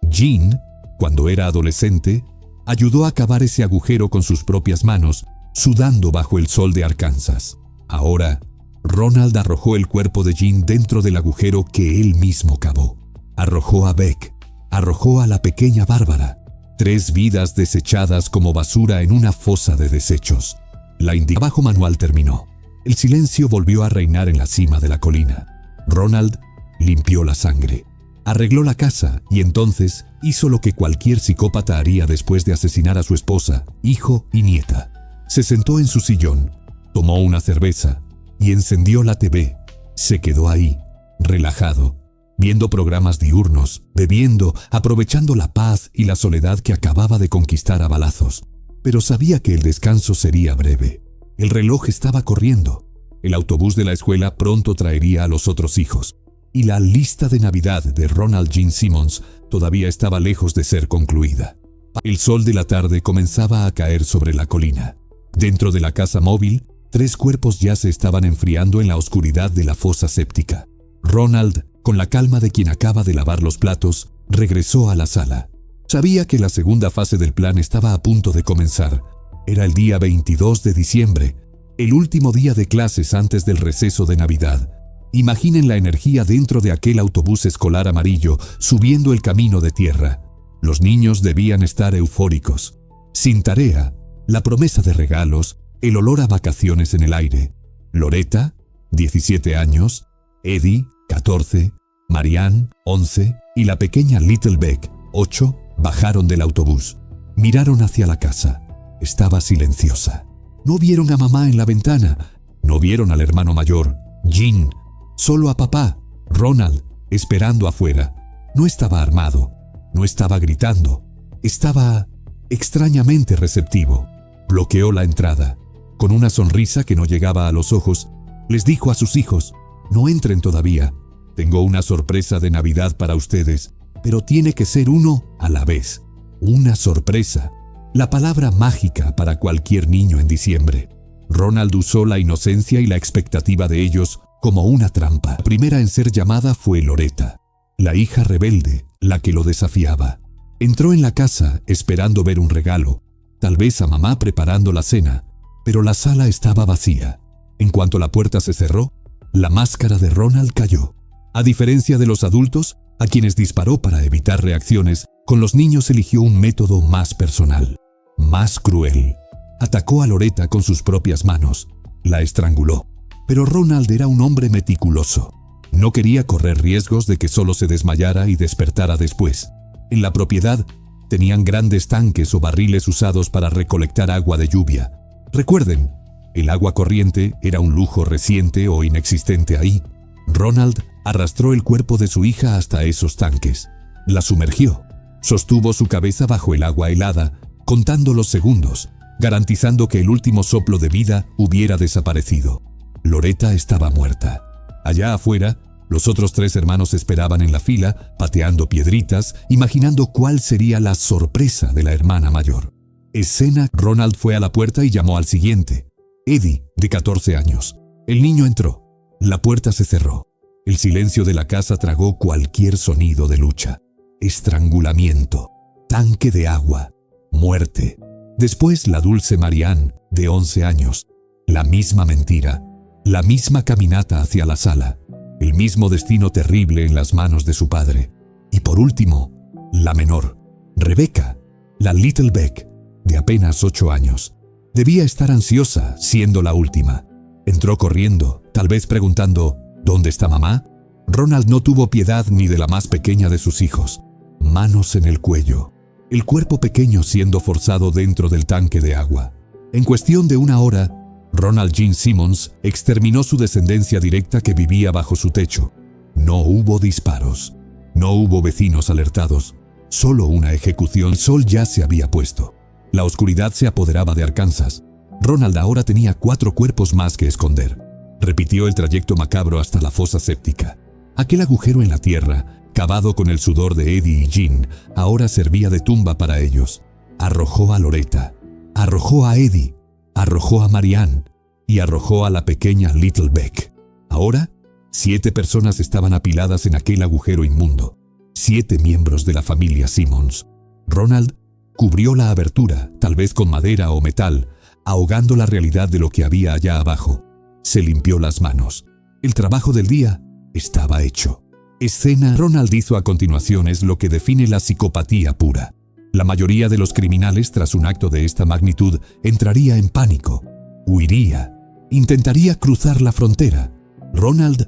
Jean, cuando era adolescente, ayudó a cavar ese agujero con sus propias manos, sudando bajo el sol de Arkansas. Ahora, Ronald arrojó el cuerpo de Jean dentro del agujero que él mismo cavó. Arrojó a Beck, arrojó a la pequeña Bárbara, 3 vidas desechadas como basura en una fosa de desechos. El trabajo manual terminó. El silencio volvió a reinar en la cima de la colina. Ronald limpió la sangre, arregló la casa y entonces hizo lo que cualquier psicópata haría después de asesinar a su esposa, hijo y nieta. Se sentó en su sillón, tomó una cerveza y encendió la TV. Se quedó ahí, relajado, viendo programas diurnos, bebiendo, aprovechando la paz y la soledad que acababa de conquistar a balazos. Pero sabía que el descanso sería breve. El reloj estaba corriendo. El autobús de la escuela pronto traería a los otros hijos. Y la lista de Navidad de Ronald Gene Simmons todavía estaba lejos de ser concluida. El sol de la tarde comenzaba a caer sobre la colina. Dentro de la casa móvil, 3 cuerpos ya se estaban enfriando en la oscuridad de la fosa séptica. Ronald, con la calma de quien acaba de lavar los platos, regresó a la sala. Sabía que la segunda fase del plan estaba a punto de comenzar. Era el día 22 de diciembre, el último día de clases antes del receso de Navidad. Imaginen la energía dentro de aquel autobús escolar amarillo subiendo el camino de tierra. Los niños debían estar eufóricos. Sin tarea, la promesa de regalos, el olor a vacaciones en el aire. Loretta, 17 años, Eddie, 14, Marianne, 11 y la pequeña Little Beck, 8, bajaron del autobús. Miraron hacia la casa. Estaba silenciosa. No vieron a mamá en la ventana. No vieron al hermano mayor, Jean. Solo a papá, Ronald, esperando afuera. No estaba armado. No estaba gritando. Estaba extrañamente receptivo. Bloqueó la entrada. Con una sonrisa que no llegaba a los ojos, les dijo a sus hijos: no entren todavía. Tengo una sorpresa de Navidad para ustedes, pero tiene que ser uno a la vez. Una sorpresa. La palabra mágica para cualquier niño en diciembre. Ronald usó la inocencia y la expectativa de ellos como una trampa. La primera en ser llamada fue Loretta, la hija rebelde, la que lo desafiaba. Entró en la casa esperando ver un regalo, tal vez a mamá preparando la cena, pero la sala estaba vacía. En cuanto la puerta se cerró, la máscara de Ronald cayó. A diferencia de los adultos, a quienes disparó para evitar reacciones, con los niños eligió un método más personal, más cruel. Atacó a Loretta con sus propias manos, la estranguló. Pero Ronald era un hombre meticuloso. No quería correr riesgos de que solo se desmayara y despertara después. En la propiedad tenían grandes tanques o barriles usados para recolectar agua de lluvia. Recuerden, el agua corriente era un lujo reciente o inexistente ahí. Ronald arrastró el cuerpo de su hija hasta esos tanques. La sumergió. Sostuvo su cabeza bajo el agua helada, contando los segundos, garantizando que el último soplo de vida hubiera desaparecido. Loretta estaba muerta. Allá afuera, los otros 3 hermanos esperaban en la fila, pateando piedritas, imaginando cuál sería la sorpresa de la hermana mayor. Escena: Ronald fue a la puerta y llamó al siguiente, Eddie, de 14 años. El niño entró. La puerta se cerró. El silencio de la casa tragó cualquier sonido de lucha. Estrangulamiento, tanque de agua, muerte. Después la dulce Marianne, de 11 años. La misma mentira, la misma caminata hacia la sala, el mismo destino terrible en las manos de su padre. Y por último, la menor, Rebecca, la Little Beck, de apenas 8 años. Debía estar ansiosa, siendo la última. Entró corriendo, tal vez preguntando, ¿dónde está mamá? Ronald no tuvo piedad ni de la más pequeña de sus hijos. Manos en el cuello. El cuerpo pequeño siendo forzado dentro del tanque de agua. En cuestión de una hora, Ronald Gene Simmons exterminó su descendencia directa que vivía bajo su techo. No hubo disparos. No hubo vecinos alertados. Solo una ejecución. El sol ya se había puesto. La oscuridad se apoderaba de Arkansas. Ronald ahora tenía 4 cuerpos más que esconder. Repitió el trayecto macabro hasta la fosa séptica. Aquel agujero en la tierra, cavado con el sudor de Eddie y Jean, ahora servía de tumba para ellos. Arrojó a Loretta, arrojó a Eddie, arrojó a Marianne y arrojó a la pequeña Little Beck. Ahora, 7 personas estaban apiladas en aquel agujero inmundo. 7 miembros de la familia Simmons. Ronald cubrió la abertura, tal vez con madera o metal, ahogando la realidad de lo que había allá abajo. Se limpió las manos. El trabajo del día estaba hecho. Escena. Ronald hizo a continuación es lo que define la psicopatía pura. La mayoría de los criminales, tras un acto de esta magnitud, entraría en pánico. Huiría. Intentaría cruzar la frontera. Ronald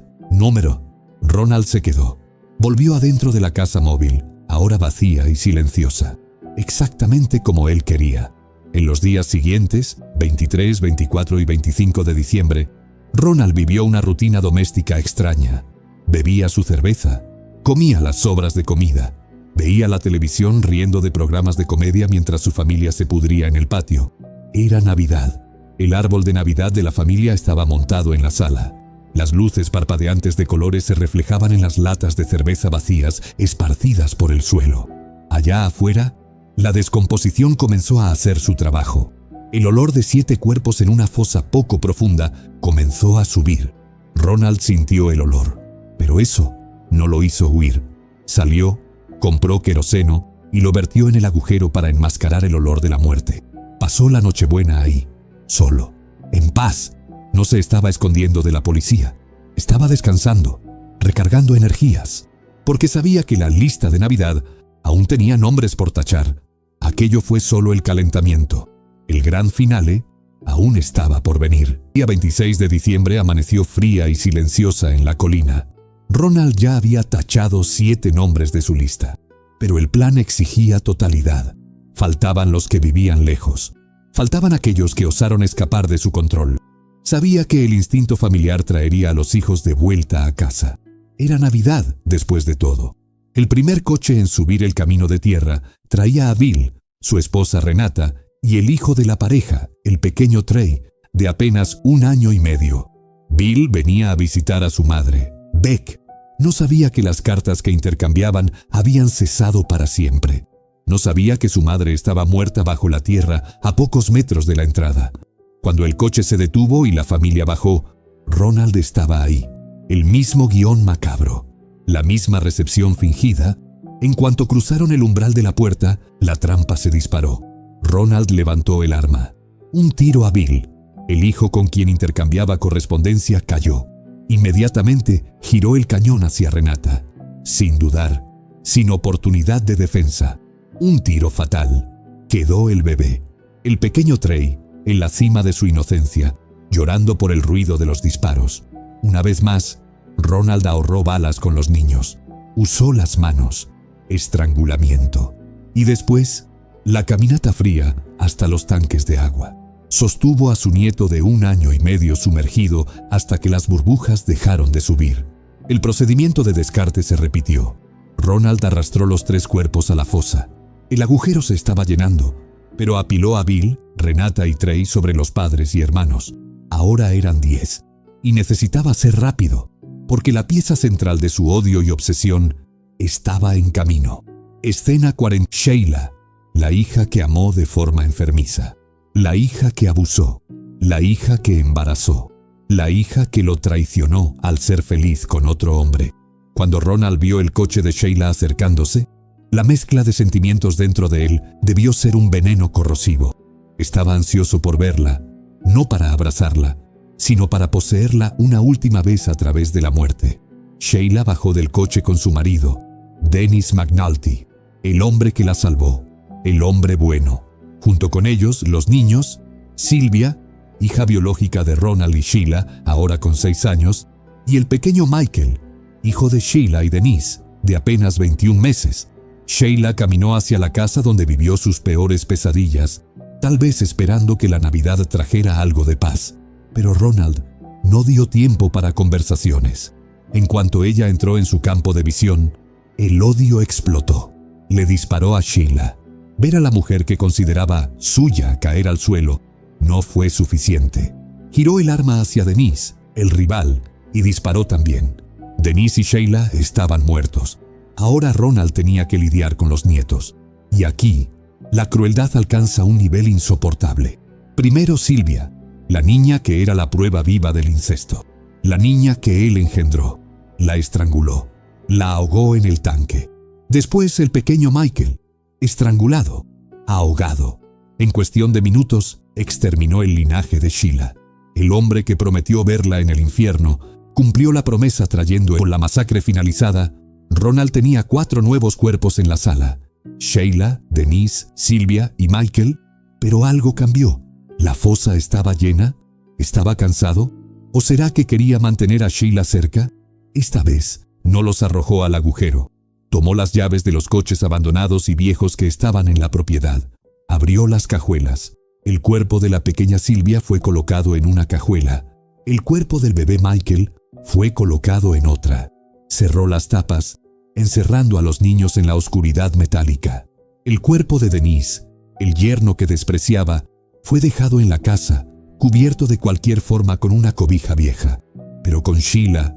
se quedó. Volvió adentro de la casa móvil, ahora vacía y silenciosa. Exactamente como él quería. En los días siguientes, 23, 24 y 25 de diciembre, Ronald vivió una rutina doméstica extraña. Bebía su cerveza, comía las sobras de comida, veía la televisión riendo de programas de comedia mientras su familia se pudría en el patio. Era Navidad. El árbol de Navidad de la familia estaba montado en la sala. Las luces parpadeantes de colores se reflejaban en las latas de cerveza vacías esparcidas por el suelo. Allá afuera, la descomposición comenzó a hacer su trabajo. El olor de 7 cuerpos en una fosa poco profunda comenzó a subir. Ronald sintió el olor, pero eso no lo hizo huir. Salió, compró queroseno y lo vertió en el agujero para enmascarar el olor de la muerte. Pasó la Nochebuena ahí, solo, en paz. No se estaba escondiendo de la policía. Estaba descansando, recargando energías, porque sabía que la lista de Navidad aún tenía nombres por tachar. Aquello fue solo el calentamiento. El gran finale aún estaba por venir. El día 26 de diciembre amaneció fría y silenciosa en la colina. Ronald ya había tachado 7 nombres de su lista, pero el plan exigía totalidad. Faltaban los que vivían lejos. Faltaban aquellos que osaron escapar de su control. Sabía que el instinto familiar traería a los hijos de vuelta a casa. Era Navidad, después de todo. El primer coche en subir el camino de tierra traía a Bill, su esposa Renata, y el hijo de la pareja, el pequeño Trey, de apenas 1 año y medio. Bill venía a visitar a su madre, Beck. No sabía que las cartas que intercambiaban habían cesado para siempre. No sabía que su madre estaba muerta bajo la tierra a pocos metros de la entrada. Cuando el coche se detuvo y la familia bajó, Ronald estaba ahí. El mismo guión macabro, la misma recepción fingida. En cuanto cruzaron el umbral de la puerta, la trampa se disparó. Ronald levantó el arma. Un tiro a Bill. El hijo con quien intercambiaba correspondencia cayó. Inmediatamente giró el cañón hacia Renata. Sin dudar, sin oportunidad de defensa. Un tiro fatal. Quedó el bebé. El pequeño Trey, en la cima de su inocencia, llorando por el ruido de los disparos. Una vez más, Ronald ahorró balas con los niños. Usó las manos. Estrangulamiento. Y después, la caminata fría hasta los tanques de agua. Sostuvo a su nieto de 1 año y medio sumergido hasta que las burbujas dejaron de subir. El procedimiento de descarte se repitió. Ronald arrastró los 3 cuerpos a la fosa. El agujero se estaba llenando, pero apiló a Bill, Renata y Trey sobre los padres y hermanos. Ahora eran 10, y necesitaba ser rápido, porque la pieza central de su odio y obsesión estaba en camino. Escena 40. Sheila, la hija que amó de forma enfermiza, la hija que abusó, la hija que embarazó, la hija que lo traicionó al ser feliz con otro hombre. Cuando Ronald vio el coche de Sheila acercándose, la mezcla de sentimientos dentro de él debió ser un veneno corrosivo. Estaba ansioso por verla, no para abrazarla, sino para poseerla una última vez a través de la muerte. Sheila bajó del coche con su marido, Dennis McNulty, el hombre que la salvó, el hombre bueno. Junto con ellos, los niños, Sylvia, hija biológica de Ronald y Sheila, ahora con 6 años, y el pequeño Michael, hijo de Sheila y Denise, de apenas 21 meses. Sheila caminó hacia la casa donde vivió sus peores pesadillas, tal vez esperando que la Navidad trajera algo de paz. Pero Ronald no dio tiempo para conversaciones. En cuanto ella entró en su campo de visión, el odio explotó. Le disparó a Sheila. Ver a la mujer que consideraba suya caer al suelo no fue suficiente. Giró el arma hacia Denise, el rival, y disparó también. Denise y Sheila estaban muertos. Ahora Ronald tenía que lidiar con los nietos. Y aquí, la crueldad alcanza un nivel insoportable. Primero Sylvia, la niña que era la prueba viva del incesto. La niña que él engendró. La estranguló. La ahogó en el tanque. Después el pequeño Michael, estrangulado, ahogado. En cuestión de minutos, exterminó el linaje de Sheila. El hombre que prometió verla en el infierno cumplió la promesa trayendo con la masacre finalizada. Ronald tenía 4 nuevos cuerpos en la sala. Sheila, Denise, Sylvia y Michael. Pero algo cambió. ¿La fosa estaba llena? ¿Estaba cansado? ¿O será que quería mantener a Sheila cerca? Esta vez no los arrojó al agujero. Tomó las llaves de los coches abandonados y viejos que estaban en la propiedad. Abrió las cajuelas. El cuerpo de la pequeña Sylvia fue colocado en una cajuela. El cuerpo del bebé Michael fue colocado en otra. Cerró las tapas, encerrando a los niños en la oscuridad metálica. El cuerpo de Denise, el yerno que despreciaba, fue dejado en la casa, cubierto de cualquier forma con una cobija vieja. Pero con Sheila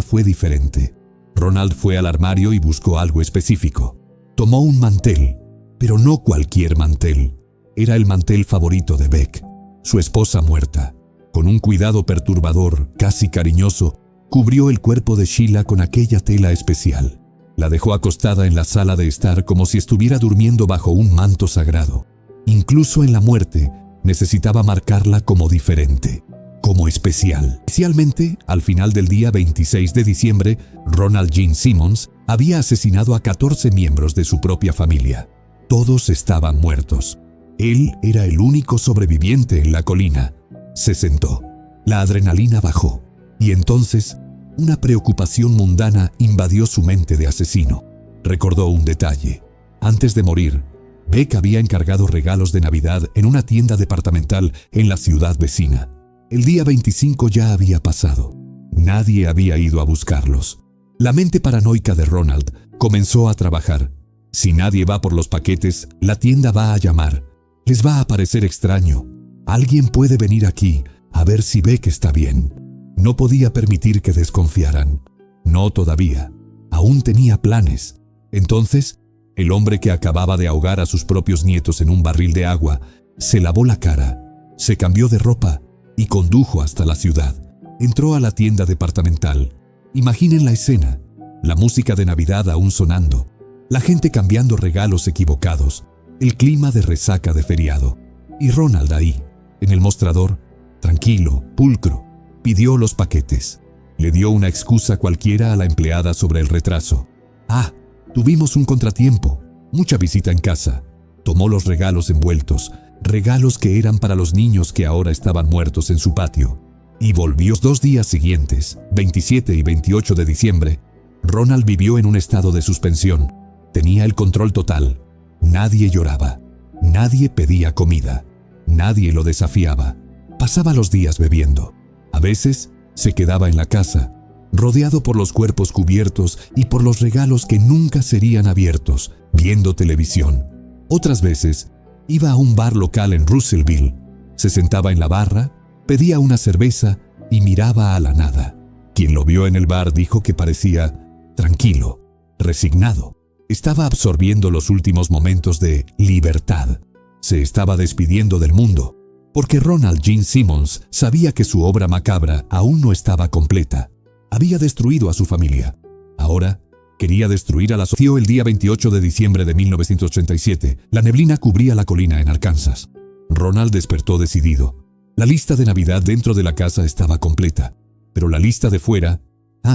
fue diferente. Ronald fue al armario y buscó algo específico. Tomó un mantel, pero no cualquier mantel. Era el mantel favorito de Beck, su esposa muerta. Con un cuidado perturbador, casi cariñoso, cubrió el cuerpo de Sheila con aquella tela especial. La dejó acostada en la sala de estar como si estuviera durmiendo bajo un manto sagrado. Incluso en la muerte, necesitaba marcarla como diferente, como especial. Especialmente, al final del día 26 de diciembre, Ronald Gene Simmons había asesinado a 14 miembros de su propia familia. Todos estaban muertos. Él era el único sobreviviente en la colina. Se sentó. La adrenalina bajó. Y entonces, una preocupación mundana invadió su mente de asesino. Recordó un detalle. Antes de morir, Beck había encargado regalos de Navidad en una tienda departamental en la ciudad vecina. El día 25 ya había pasado. Nadie había ido a buscarlos. La mente paranoica de Ronald comenzó a trabajar. Si nadie va por los paquetes, la tienda va a llamar. Les va a parecer extraño. Alguien puede venir aquí a ver si Beck está bien. No podía permitir que desconfiaran. No todavía. Aún tenía planes. Entonces, el hombre que acababa de ahogar a sus propios nietos en un barril de agua se lavó la cara, se cambió de ropa y condujo hasta la ciudad. Entró a la tienda departamental. Imaginen la escena. La música de Navidad aún sonando. La gente cambiando regalos equivocados. El clima de resaca de feriado. Y Ronald ahí, en el mostrador, tranquilo, pulcro. Pidió los paquetes. Le dio una excusa cualquiera a la empleada sobre el retraso. Tuvimos un contratiempo, mucha visita en casa. Tomó los regalos envueltos, regalos que eran para los niños que ahora estaban muertos en su patio. Y volvió. 2 días siguientes, 27 y 28 de diciembre, Ronald vivió en un estado de suspensión. Tenía el control total. Nadie lloraba. Nadie pedía comida. Nadie lo desafiaba. Pasaba los días bebiendo. A veces se quedaba en la casa, rodeado por los cuerpos cubiertos y por los regalos que nunca serían abiertos, viendo televisión. Otras veces iba a un bar local en Russellville. Se sentaba en la barra, pedía una cerveza y miraba a la nada. Quien lo vio en el bar dijo que parecía tranquilo, resignado. Estaba absorbiendo los últimos momentos de libertad. Se estaba despidiendo del mundo, porque Ronald Gene Simmons sabía que su obra macabra aún no estaba completa. Había destruido a su familia. Ahora quería destruir a la sociedad. El día 28 de diciembre de 1987, la neblina cubría la colina en Arkansas. Ronald despertó decidido. La lista de Navidad dentro de la casa estaba completa, pero la lista de fuera,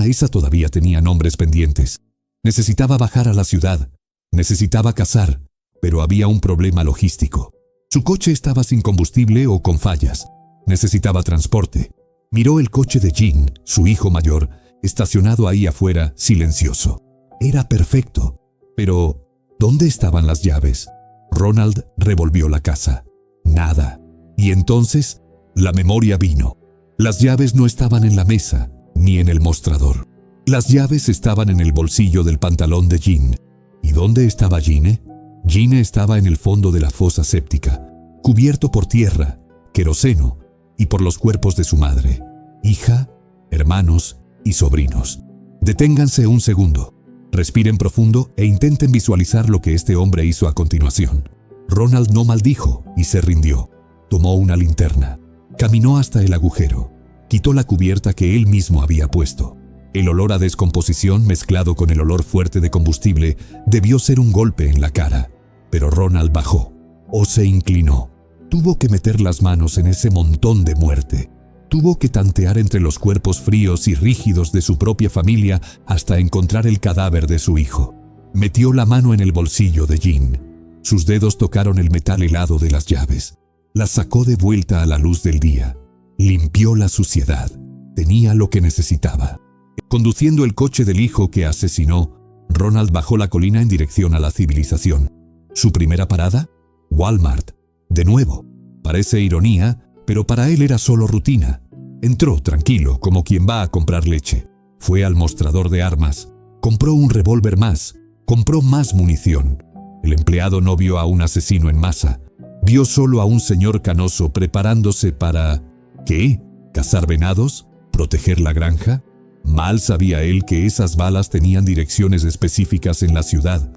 esa todavía tenía nombres pendientes. Necesitaba bajar a la ciudad, necesitaba cazar, pero había un problema logístico. Su coche estaba sin combustible o con fallas. Necesitaba transporte. Miró el coche de Jean, su hijo mayor, estacionado ahí afuera, silencioso. Era perfecto. Pero, ¿dónde estaban las llaves? Ronald revolvió la casa. Nada. Y entonces, la memoria vino. Las llaves no estaban en la mesa, ni en el mostrador. Las llaves estaban en el bolsillo del pantalón de Jean. ¿Y dónde estaba Jean? Jean estaba en el fondo de la fosa séptica, cubierto por tierra, queroseno y por los cuerpos de su madre, hija, hermanos y sobrinos. Deténganse un segundo, respiren profundo e intenten visualizar lo que este hombre hizo a continuación. Ronald no maldijo y se rindió. Tomó una linterna, caminó hasta el agujero, quitó la cubierta que él mismo había puesto. El olor a descomposición mezclado con el olor fuerte de combustible debió ser un golpe en la cara. Pero Ronald bajó, o se inclinó. Tuvo que meter las manos en ese montón de muerte. Tuvo que tantear entre los cuerpos fríos y rígidos de su propia familia hasta encontrar el cadáver de su hijo. Metió la mano en el bolsillo de Jean. Sus dedos tocaron el metal helado de las llaves. Las sacó de vuelta a la luz del día. Limpió la suciedad. Tenía lo que necesitaba. Conduciendo el coche del hijo que asesinó, Ronald bajó la colina en dirección a la civilización. ¿Su primera parada? Walmart. De nuevo. Parece ironía, pero para él era solo rutina. Entró tranquilo, como quien va a comprar leche. Fue al mostrador de armas. Compró un revólver más. Compró más munición. El empleado no vio a un asesino en masa. Vio solo a un señor canoso preparándose para... ¿qué? ¿Cazar venados? ¿Proteger la granja? Mal sabía él que esas balas tenían direcciones específicas en la ciudad.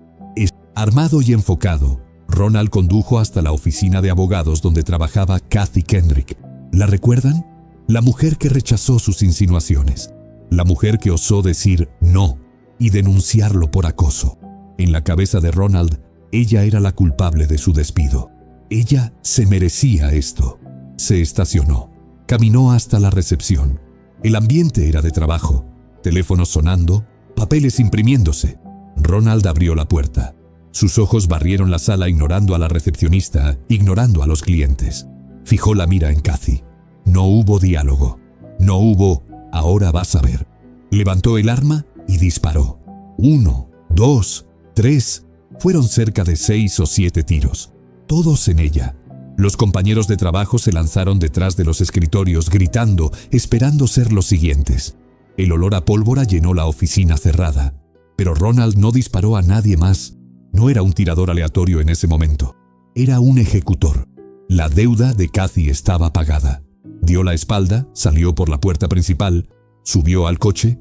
Armado y enfocado, Ronald condujo hasta la oficina de abogados donde trabajaba Kathy Kendrick. ¿La recuerdan? La mujer que rechazó sus insinuaciones. La mujer que osó decir no y denunciarlo por acoso. En la cabeza de Ronald, ella era la culpable de su despido. Ella se merecía esto. Se estacionó. Caminó hasta la recepción. El ambiente era de trabajo. Teléfonos sonando, papeles imprimiéndose. Ronald abrió la puerta. Sus ojos barrieron la sala ignorando a la recepcionista, ignorando a los clientes. Fijó la mira en Kathy. No hubo diálogo. No hubo, ahora vas a ver. Levantó el arma y disparó. 1, 2, 3. Fueron cerca de 6 o 7 tiros. Todos en ella. Los compañeros de trabajo se lanzaron detrás de los escritorios gritando, esperando ser los siguientes. El olor a pólvora llenó la oficina cerrada. Pero Ronald no disparó a nadie más. No era un tirador aleatorio en ese momento. Era un ejecutor. La deuda de Kathy estaba pagada. Dio la espalda, salió por la puerta principal, subió al coche.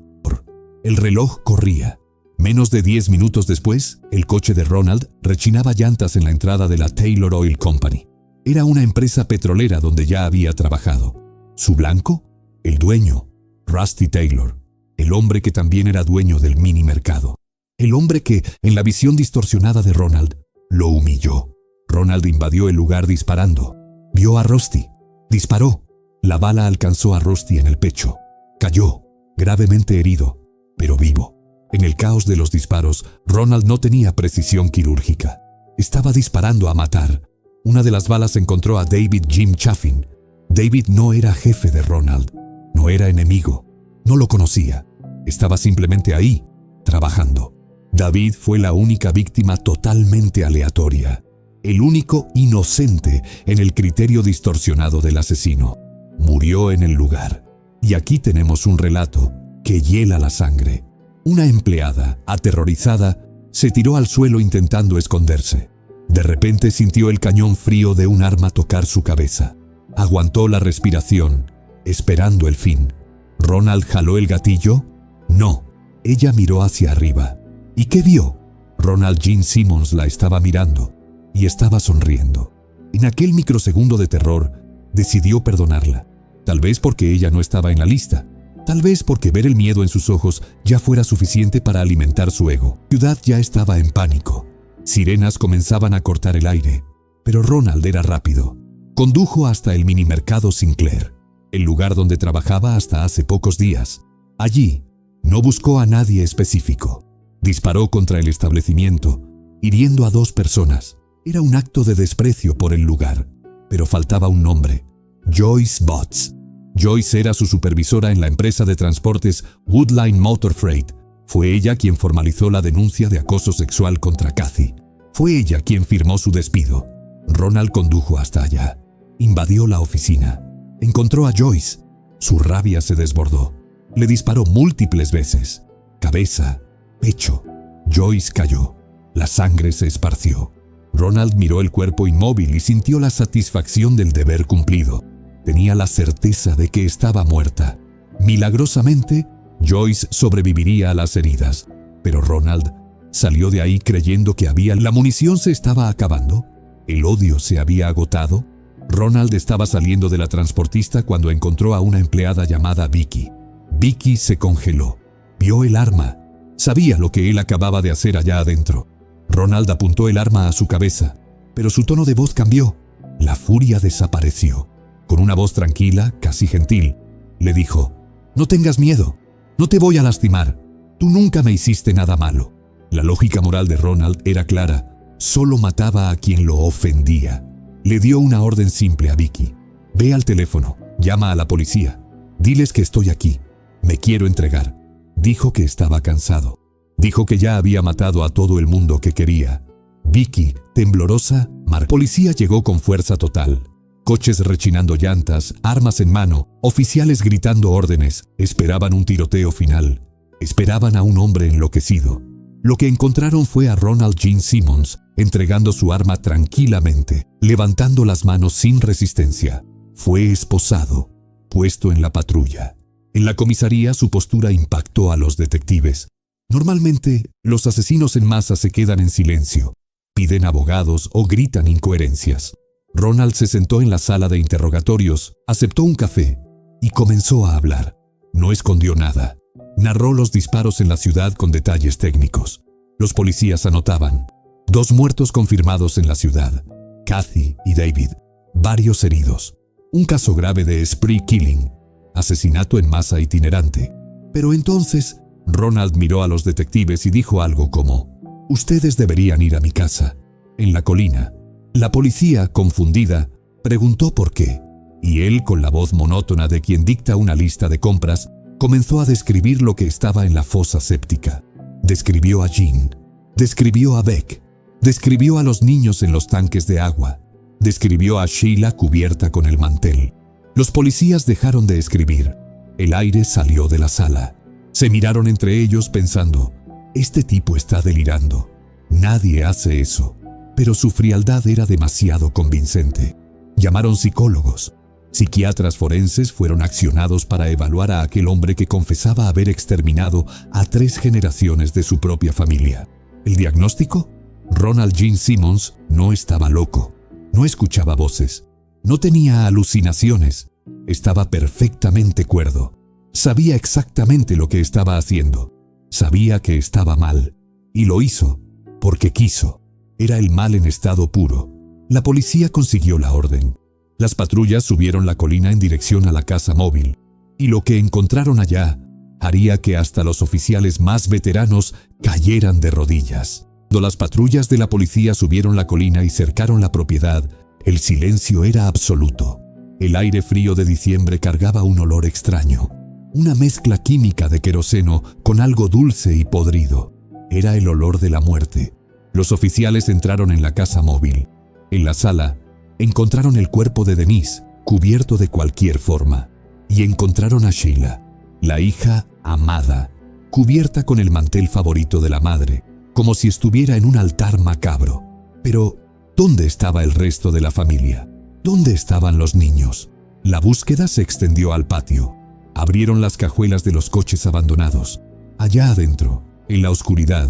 El reloj corría. Menos de 10 minutos después, el coche de Ronald rechinaba llantas en la entrada de la Taylor Oil Company. Era una empresa petrolera donde ya había trabajado. ¿Su blanco? El dueño, Rusty Taylor. El hombre que también era dueño del mini mercado. El hombre que, en la visión distorsionada de Ronald, lo humilló. Ronald invadió el lugar disparando. Vio a Rusty. Disparó. La bala alcanzó a Rusty en el pecho. Cayó, gravemente herido, pero vivo. En el caos de los disparos, Ronald no tenía precisión quirúrgica. Estaba disparando a matar. Una de las balas encontró a David Jim Chaffin. David no era jefe de Ronald. No era enemigo. No lo conocía. Estaba simplemente ahí, trabajando. David fue la única víctima totalmente aleatoria. El único inocente en el criterio distorsionado del asesino. Murió en el lugar. Y aquí tenemos un relato que hiela la sangre. Una empleada, aterrorizada, se tiró al suelo intentando esconderse. De repente sintió el cañón frío de un arma tocar su cabeza. Aguantó la respiración, esperando el fin. ¿Ronald jaló el gatillo? No. Ella miró hacia arriba. ¿Y qué vio? Ronald Gene Simmons la estaba mirando y estaba sonriendo. En aquel microsegundo de terror, decidió perdonarla. Tal vez porque ella no estaba en la lista. Tal vez porque ver el miedo en sus ojos ya fuera suficiente para alimentar su ego. La ciudad ya estaba en pánico. Sirenas comenzaban a cortar el aire. Pero Ronald era rápido. Condujo hasta el minimercado Sinclair, el lugar donde trabajaba hasta hace pocos días. Allí, no buscó a nadie específico. Disparó contra el establecimiento, hiriendo a 2 personas. Era un acto de desprecio por el lugar, pero faltaba un nombre: Joyce Butts. Joyce era su supervisora en la empresa de transportes Woodline Motor Freight. Fue ella quien formalizó la denuncia de acoso sexual contra Kathy. Fue ella quien firmó su despido. Ronald condujo hasta allá. Invadió la oficina. Encontró a Joyce. Su rabia se desbordó. Le disparó múltiples veces. Cabeza, pecho. Joyce cayó. La sangre se esparció. Ronald miró el cuerpo inmóvil y sintió la satisfacción del deber cumplido. Tenía la certeza de que estaba muerta. Milagrosamente, Joyce sobreviviría a las heridas. Pero Ronald salió de ahí creyendo que la munición se estaba acabando. El odio se había agotado. Ronald estaba saliendo de la transportista cuando encontró a una empleada llamada Vicky. Vicky se congeló. Vio el arma. Sabía lo que él acababa de hacer allá adentro. Ronald apuntó el arma a su cabeza, pero su tono de voz cambió. La furia desapareció. Con una voz tranquila, casi gentil, le dijo: «No tengas miedo. No te voy a lastimar. Tú nunca me hiciste nada malo». La lógica moral de Ronald era clara. Solo mataba a quien lo ofendía. Le dio una orden simple a Vicky: «Ve al teléfono, llama a la policía. Diles que estoy aquí. Me quiero entregar». Dijo que estaba cansado. Dijo que ya había matado a todo el mundo que quería. Vicky, temblorosa, marcó. La policía llegó con fuerza total. Coches rechinando llantas, armas en mano, oficiales gritando órdenes. Esperaban un tiroteo final. Esperaban a un hombre enloquecido. Lo que encontraron fue a Ronald Gene Simmons, entregando su arma tranquilamente, levantando las manos sin resistencia. Fue esposado, puesto en la patrulla. En la comisaría su postura impactó a los detectives. Normalmente, los asesinos en masa se quedan en silencio, piden abogados o gritan incoherencias. Ronald se sentó en la sala de interrogatorios, aceptó un café y comenzó a hablar. No escondió nada. Narró los disparos en la ciudad con detalles técnicos. Los policías anotaban: 2 muertos confirmados en la ciudad, Kathy y David, varios heridos, un caso grave de spree killing, asesinato en masa itinerante. Pero entonces, Ronald miró a los detectives y dijo algo como: «Ustedes deberían ir a mi casa, en la colina». La policía, confundida, preguntó por qué, y él, con la voz monótona de quien dicta una lista de compras, comenzó a describir lo que estaba en la fosa séptica. Describió a Jean, describió a Beck, describió a los niños en los tanques de agua, describió a Sheila cubierta con el mantel. Los policías dejaron de escribir. El aire salió de la sala. Se miraron entre ellos pensando: «Este tipo está delirando. Nadie hace eso». Pero su frialdad era demasiado convincente. Llamaron psicólogos. Psiquiatras forenses fueron accionados para evaluar a aquel hombre que confesaba haber exterminado a 3 generaciones de su propia familia. ¿El diagnóstico? Ronald Gene Simmons no estaba loco. No escuchaba voces. No tenía alucinaciones. Estaba perfectamente cuerdo. Sabía exactamente lo que estaba haciendo. Sabía que estaba mal. Y lo hizo porque quiso. Era el mal en estado puro. La policía consiguió la orden. Las patrullas subieron la colina en dirección a la casa móvil. Y lo que encontraron allá haría que hasta los oficiales más veteranos cayeran de rodillas. Cuando las patrullas de la policía subieron la colina y cercaron la propiedad, el silencio era absoluto. El aire frío de diciembre cargaba un olor extraño. Una mezcla química de queroseno con algo dulce y podrido. Era el olor de la muerte. Los oficiales entraron en la casa móvil. En la sala, encontraron el cuerpo de Denise, cubierto de cualquier forma. Y encontraron a Sheila, la hija amada, cubierta con el mantel favorito de la madre, como si estuviera en un altar macabro. Pero, ¿dónde estaba el resto de la familia? ¿Dónde estaban los niños? La búsqueda se extendió al patio. Abrieron las cajuelas de los coches abandonados. Allá adentro, en la oscuridad,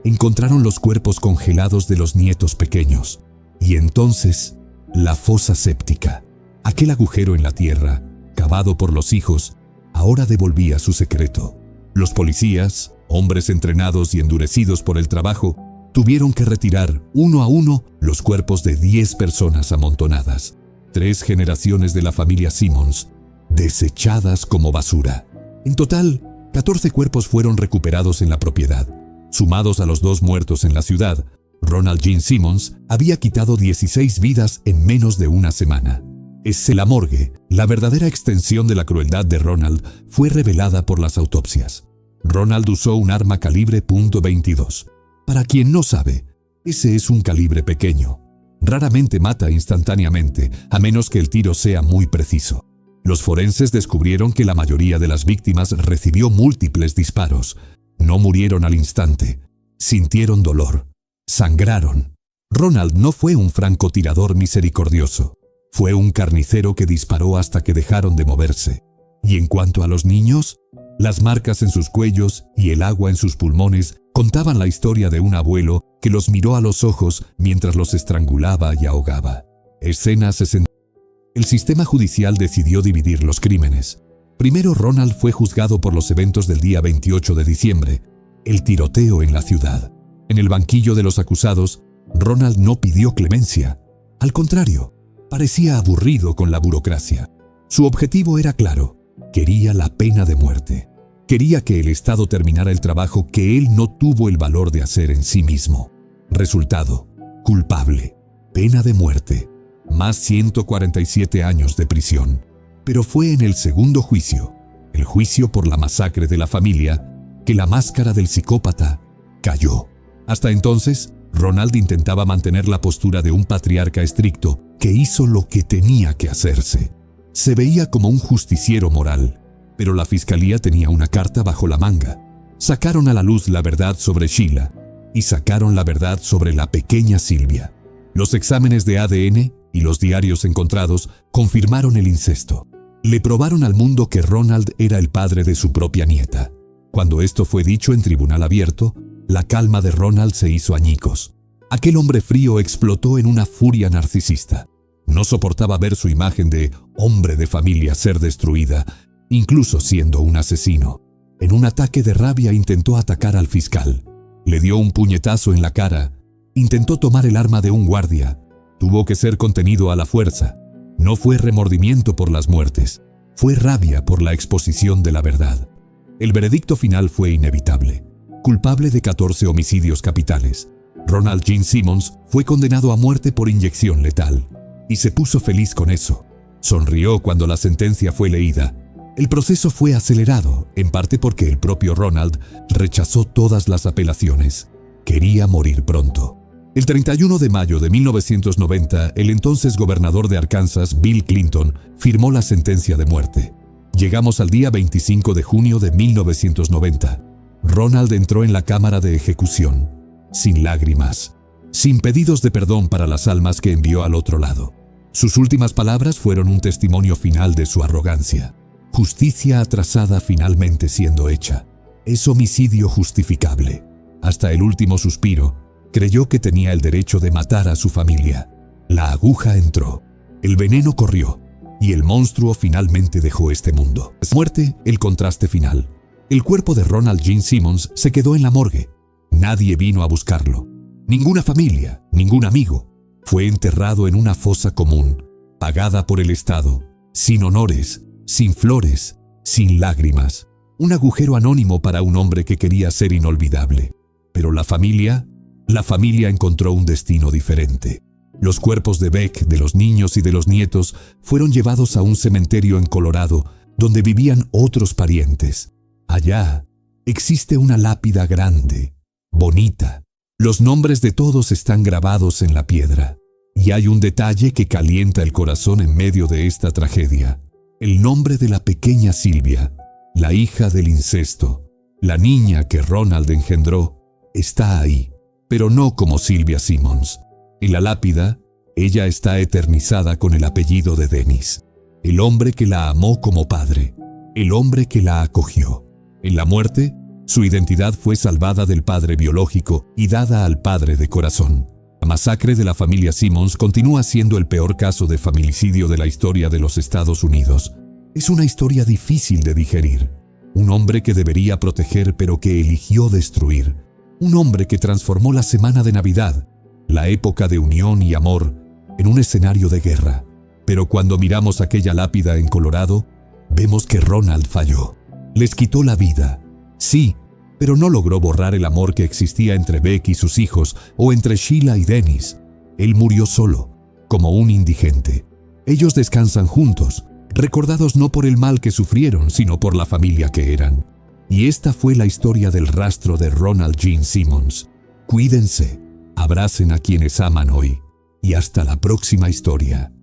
encontraron los cuerpos congelados de los nietos pequeños. Y entonces, la fosa séptica, aquel agujero en la tierra, cavado por los hijos, ahora devolvía su secreto. Los policías, hombres entrenados y endurecidos por el trabajo, tuvieron que retirar, uno a uno, los cuerpos de 10 personas amontonadas. 3 generaciones de la familia Simmons, desechadas como basura. En total, 14 cuerpos fueron recuperados en la propiedad. Sumados a los 2 muertos en la ciudad, Ronald Gene Simmons había quitado 16 vidas en menos de una semana. La morgue, la verdadera extensión de la crueldad de Ronald, fue revelada por las autopsias. Ronald usó un arma calibre .22. Para quien no sabe, ese es un calibre pequeño. Raramente mata instantáneamente, a menos que el tiro sea muy preciso. Los forenses descubrieron que la mayoría de las víctimas recibió múltiples disparos. No murieron al instante. Sintieron dolor. Sangraron. Ronald no fue un francotirador misericordioso. Fue un carnicero que disparó hasta que dejaron de moverse. Y en cuanto a los niños, las marcas en sus cuellos y el agua en sus pulmones contaban la historia de un abuelo que los miró a los ojos mientras los estrangulaba y ahogaba. Escena 60. El sistema judicial decidió dividir los crímenes. Primero, Ronald fue juzgado por los eventos del día 28 de diciembre, el tiroteo en la ciudad. En el banquillo de los acusados, Ronald no pidió clemencia. Al contrario, parecía aburrido con la burocracia. Su objetivo era claro: quería la pena de muerte. Quería que el Estado terminara el trabajo que él no tuvo el valor de hacer en sí mismo. Resultado: culpable. Pena de muerte. Más 147 años de prisión. Pero fue en el segundo juicio, el juicio por la masacre de la familia, que la máscara del psicópata cayó. Hasta entonces, Ronald intentaba mantener la postura de un patriarca estricto que hizo lo que tenía que hacerse. Se veía como un justiciero moral, pero la fiscalía tenía una carta bajo la manga. Sacaron a la luz la verdad sobre Sheila y sacaron la verdad sobre la pequeña Sylvia. Los exámenes de ADN y los diarios encontrados confirmaron el incesto. Le probaron al mundo que Ronald era el padre de su propia nieta. Cuando esto fue dicho en tribunal abierto, la calma de Ronald se hizo añicos. Aquel hombre frío explotó en una furia narcisista. No soportaba ver su imagen de hombre de familia ser destruida, incluso siendo un asesino. En un ataque de rabia intentó atacar al fiscal. Le dio un puñetazo en la cara. Intentó tomar el arma de un guardia. Tuvo que ser contenido a la fuerza. No fue remordimiento por las muertes. Fue rabia por la exposición de la verdad. El veredicto final fue inevitable. Culpable de 14 homicidios capitales. Ronald Gene Simmons fue condenado a muerte por inyección letal. Y se puso feliz con eso. Sonrió cuando la sentencia fue leída. El proceso fue acelerado, en parte porque el propio Ronald rechazó todas las apelaciones. Quería morir pronto. El 31 de mayo de 1990, el entonces gobernador de Arkansas, Bill Clinton, firmó la sentencia de muerte. Llegamos al día 25 de junio de 1990. Ronald entró en la cámara de ejecución, sin lágrimas, sin pedidos de perdón para las almas que envió al otro lado. Sus últimas palabras fueron un testimonio final de su arrogancia. Justicia atrasada finalmente siendo hecha. Es homicidio justificable. Hasta el último suspiro, creyó que tenía el derecho de matar a su familia. La aguja entró, el veneno corrió, y el monstruo finalmente dejó este mundo. Muerte, el contraste final. El cuerpo de Ronald Gene Simmons se quedó en la morgue. Nadie vino a buscarlo. Ninguna familia, ningún amigo. Fue enterrado en una fosa común, pagada por el Estado, sin honores, sin flores, sin lágrimas. Un agujero anónimo para un hombre que quería ser inolvidable. Pero la familia encontró un destino diferente. Los cuerpos de Beck, de los niños y de los nietos, fueron llevados a un cementerio en Colorado, donde vivían otros parientes. Allá existe una lápida grande, bonita. Los nombres de todos están grabados en la piedra. Y hay un detalle que calienta el corazón en medio de esta tragedia. El nombre de la pequeña Sylvia, la hija del incesto, la niña que Ronald engendró, está ahí, pero no como Sylvia Simmons. En la lápida, ella está eternizada con el apellido de Dennis, el hombre que la amó como padre, el hombre que la acogió. En la muerte, su identidad fue salvada del padre biológico y dada al padre de corazón. La masacre de la familia Simmons continúa siendo el peor caso de familicidio de la historia de los Estados Unidos. Es una historia difícil de digerir. Un hombre que debería proteger pero que eligió destruir. Un hombre que transformó la semana de Navidad, la época de unión y amor, en un escenario de guerra. Pero cuando miramos aquella lápida en Colorado, vemos que Ronald falló. Les quitó la vida. Sí, pero no logró borrar el amor que existía entre Beck y sus hijos o entre Sheila y Dennis. Él murió solo, como un indigente. Ellos descansan juntos, recordados no por el mal que sufrieron, sino por la familia que eran. Y esta fue la historia del rastro de Ronald Gene Simmons. Cuídense, abracen a quienes aman hoy, y hasta la próxima historia.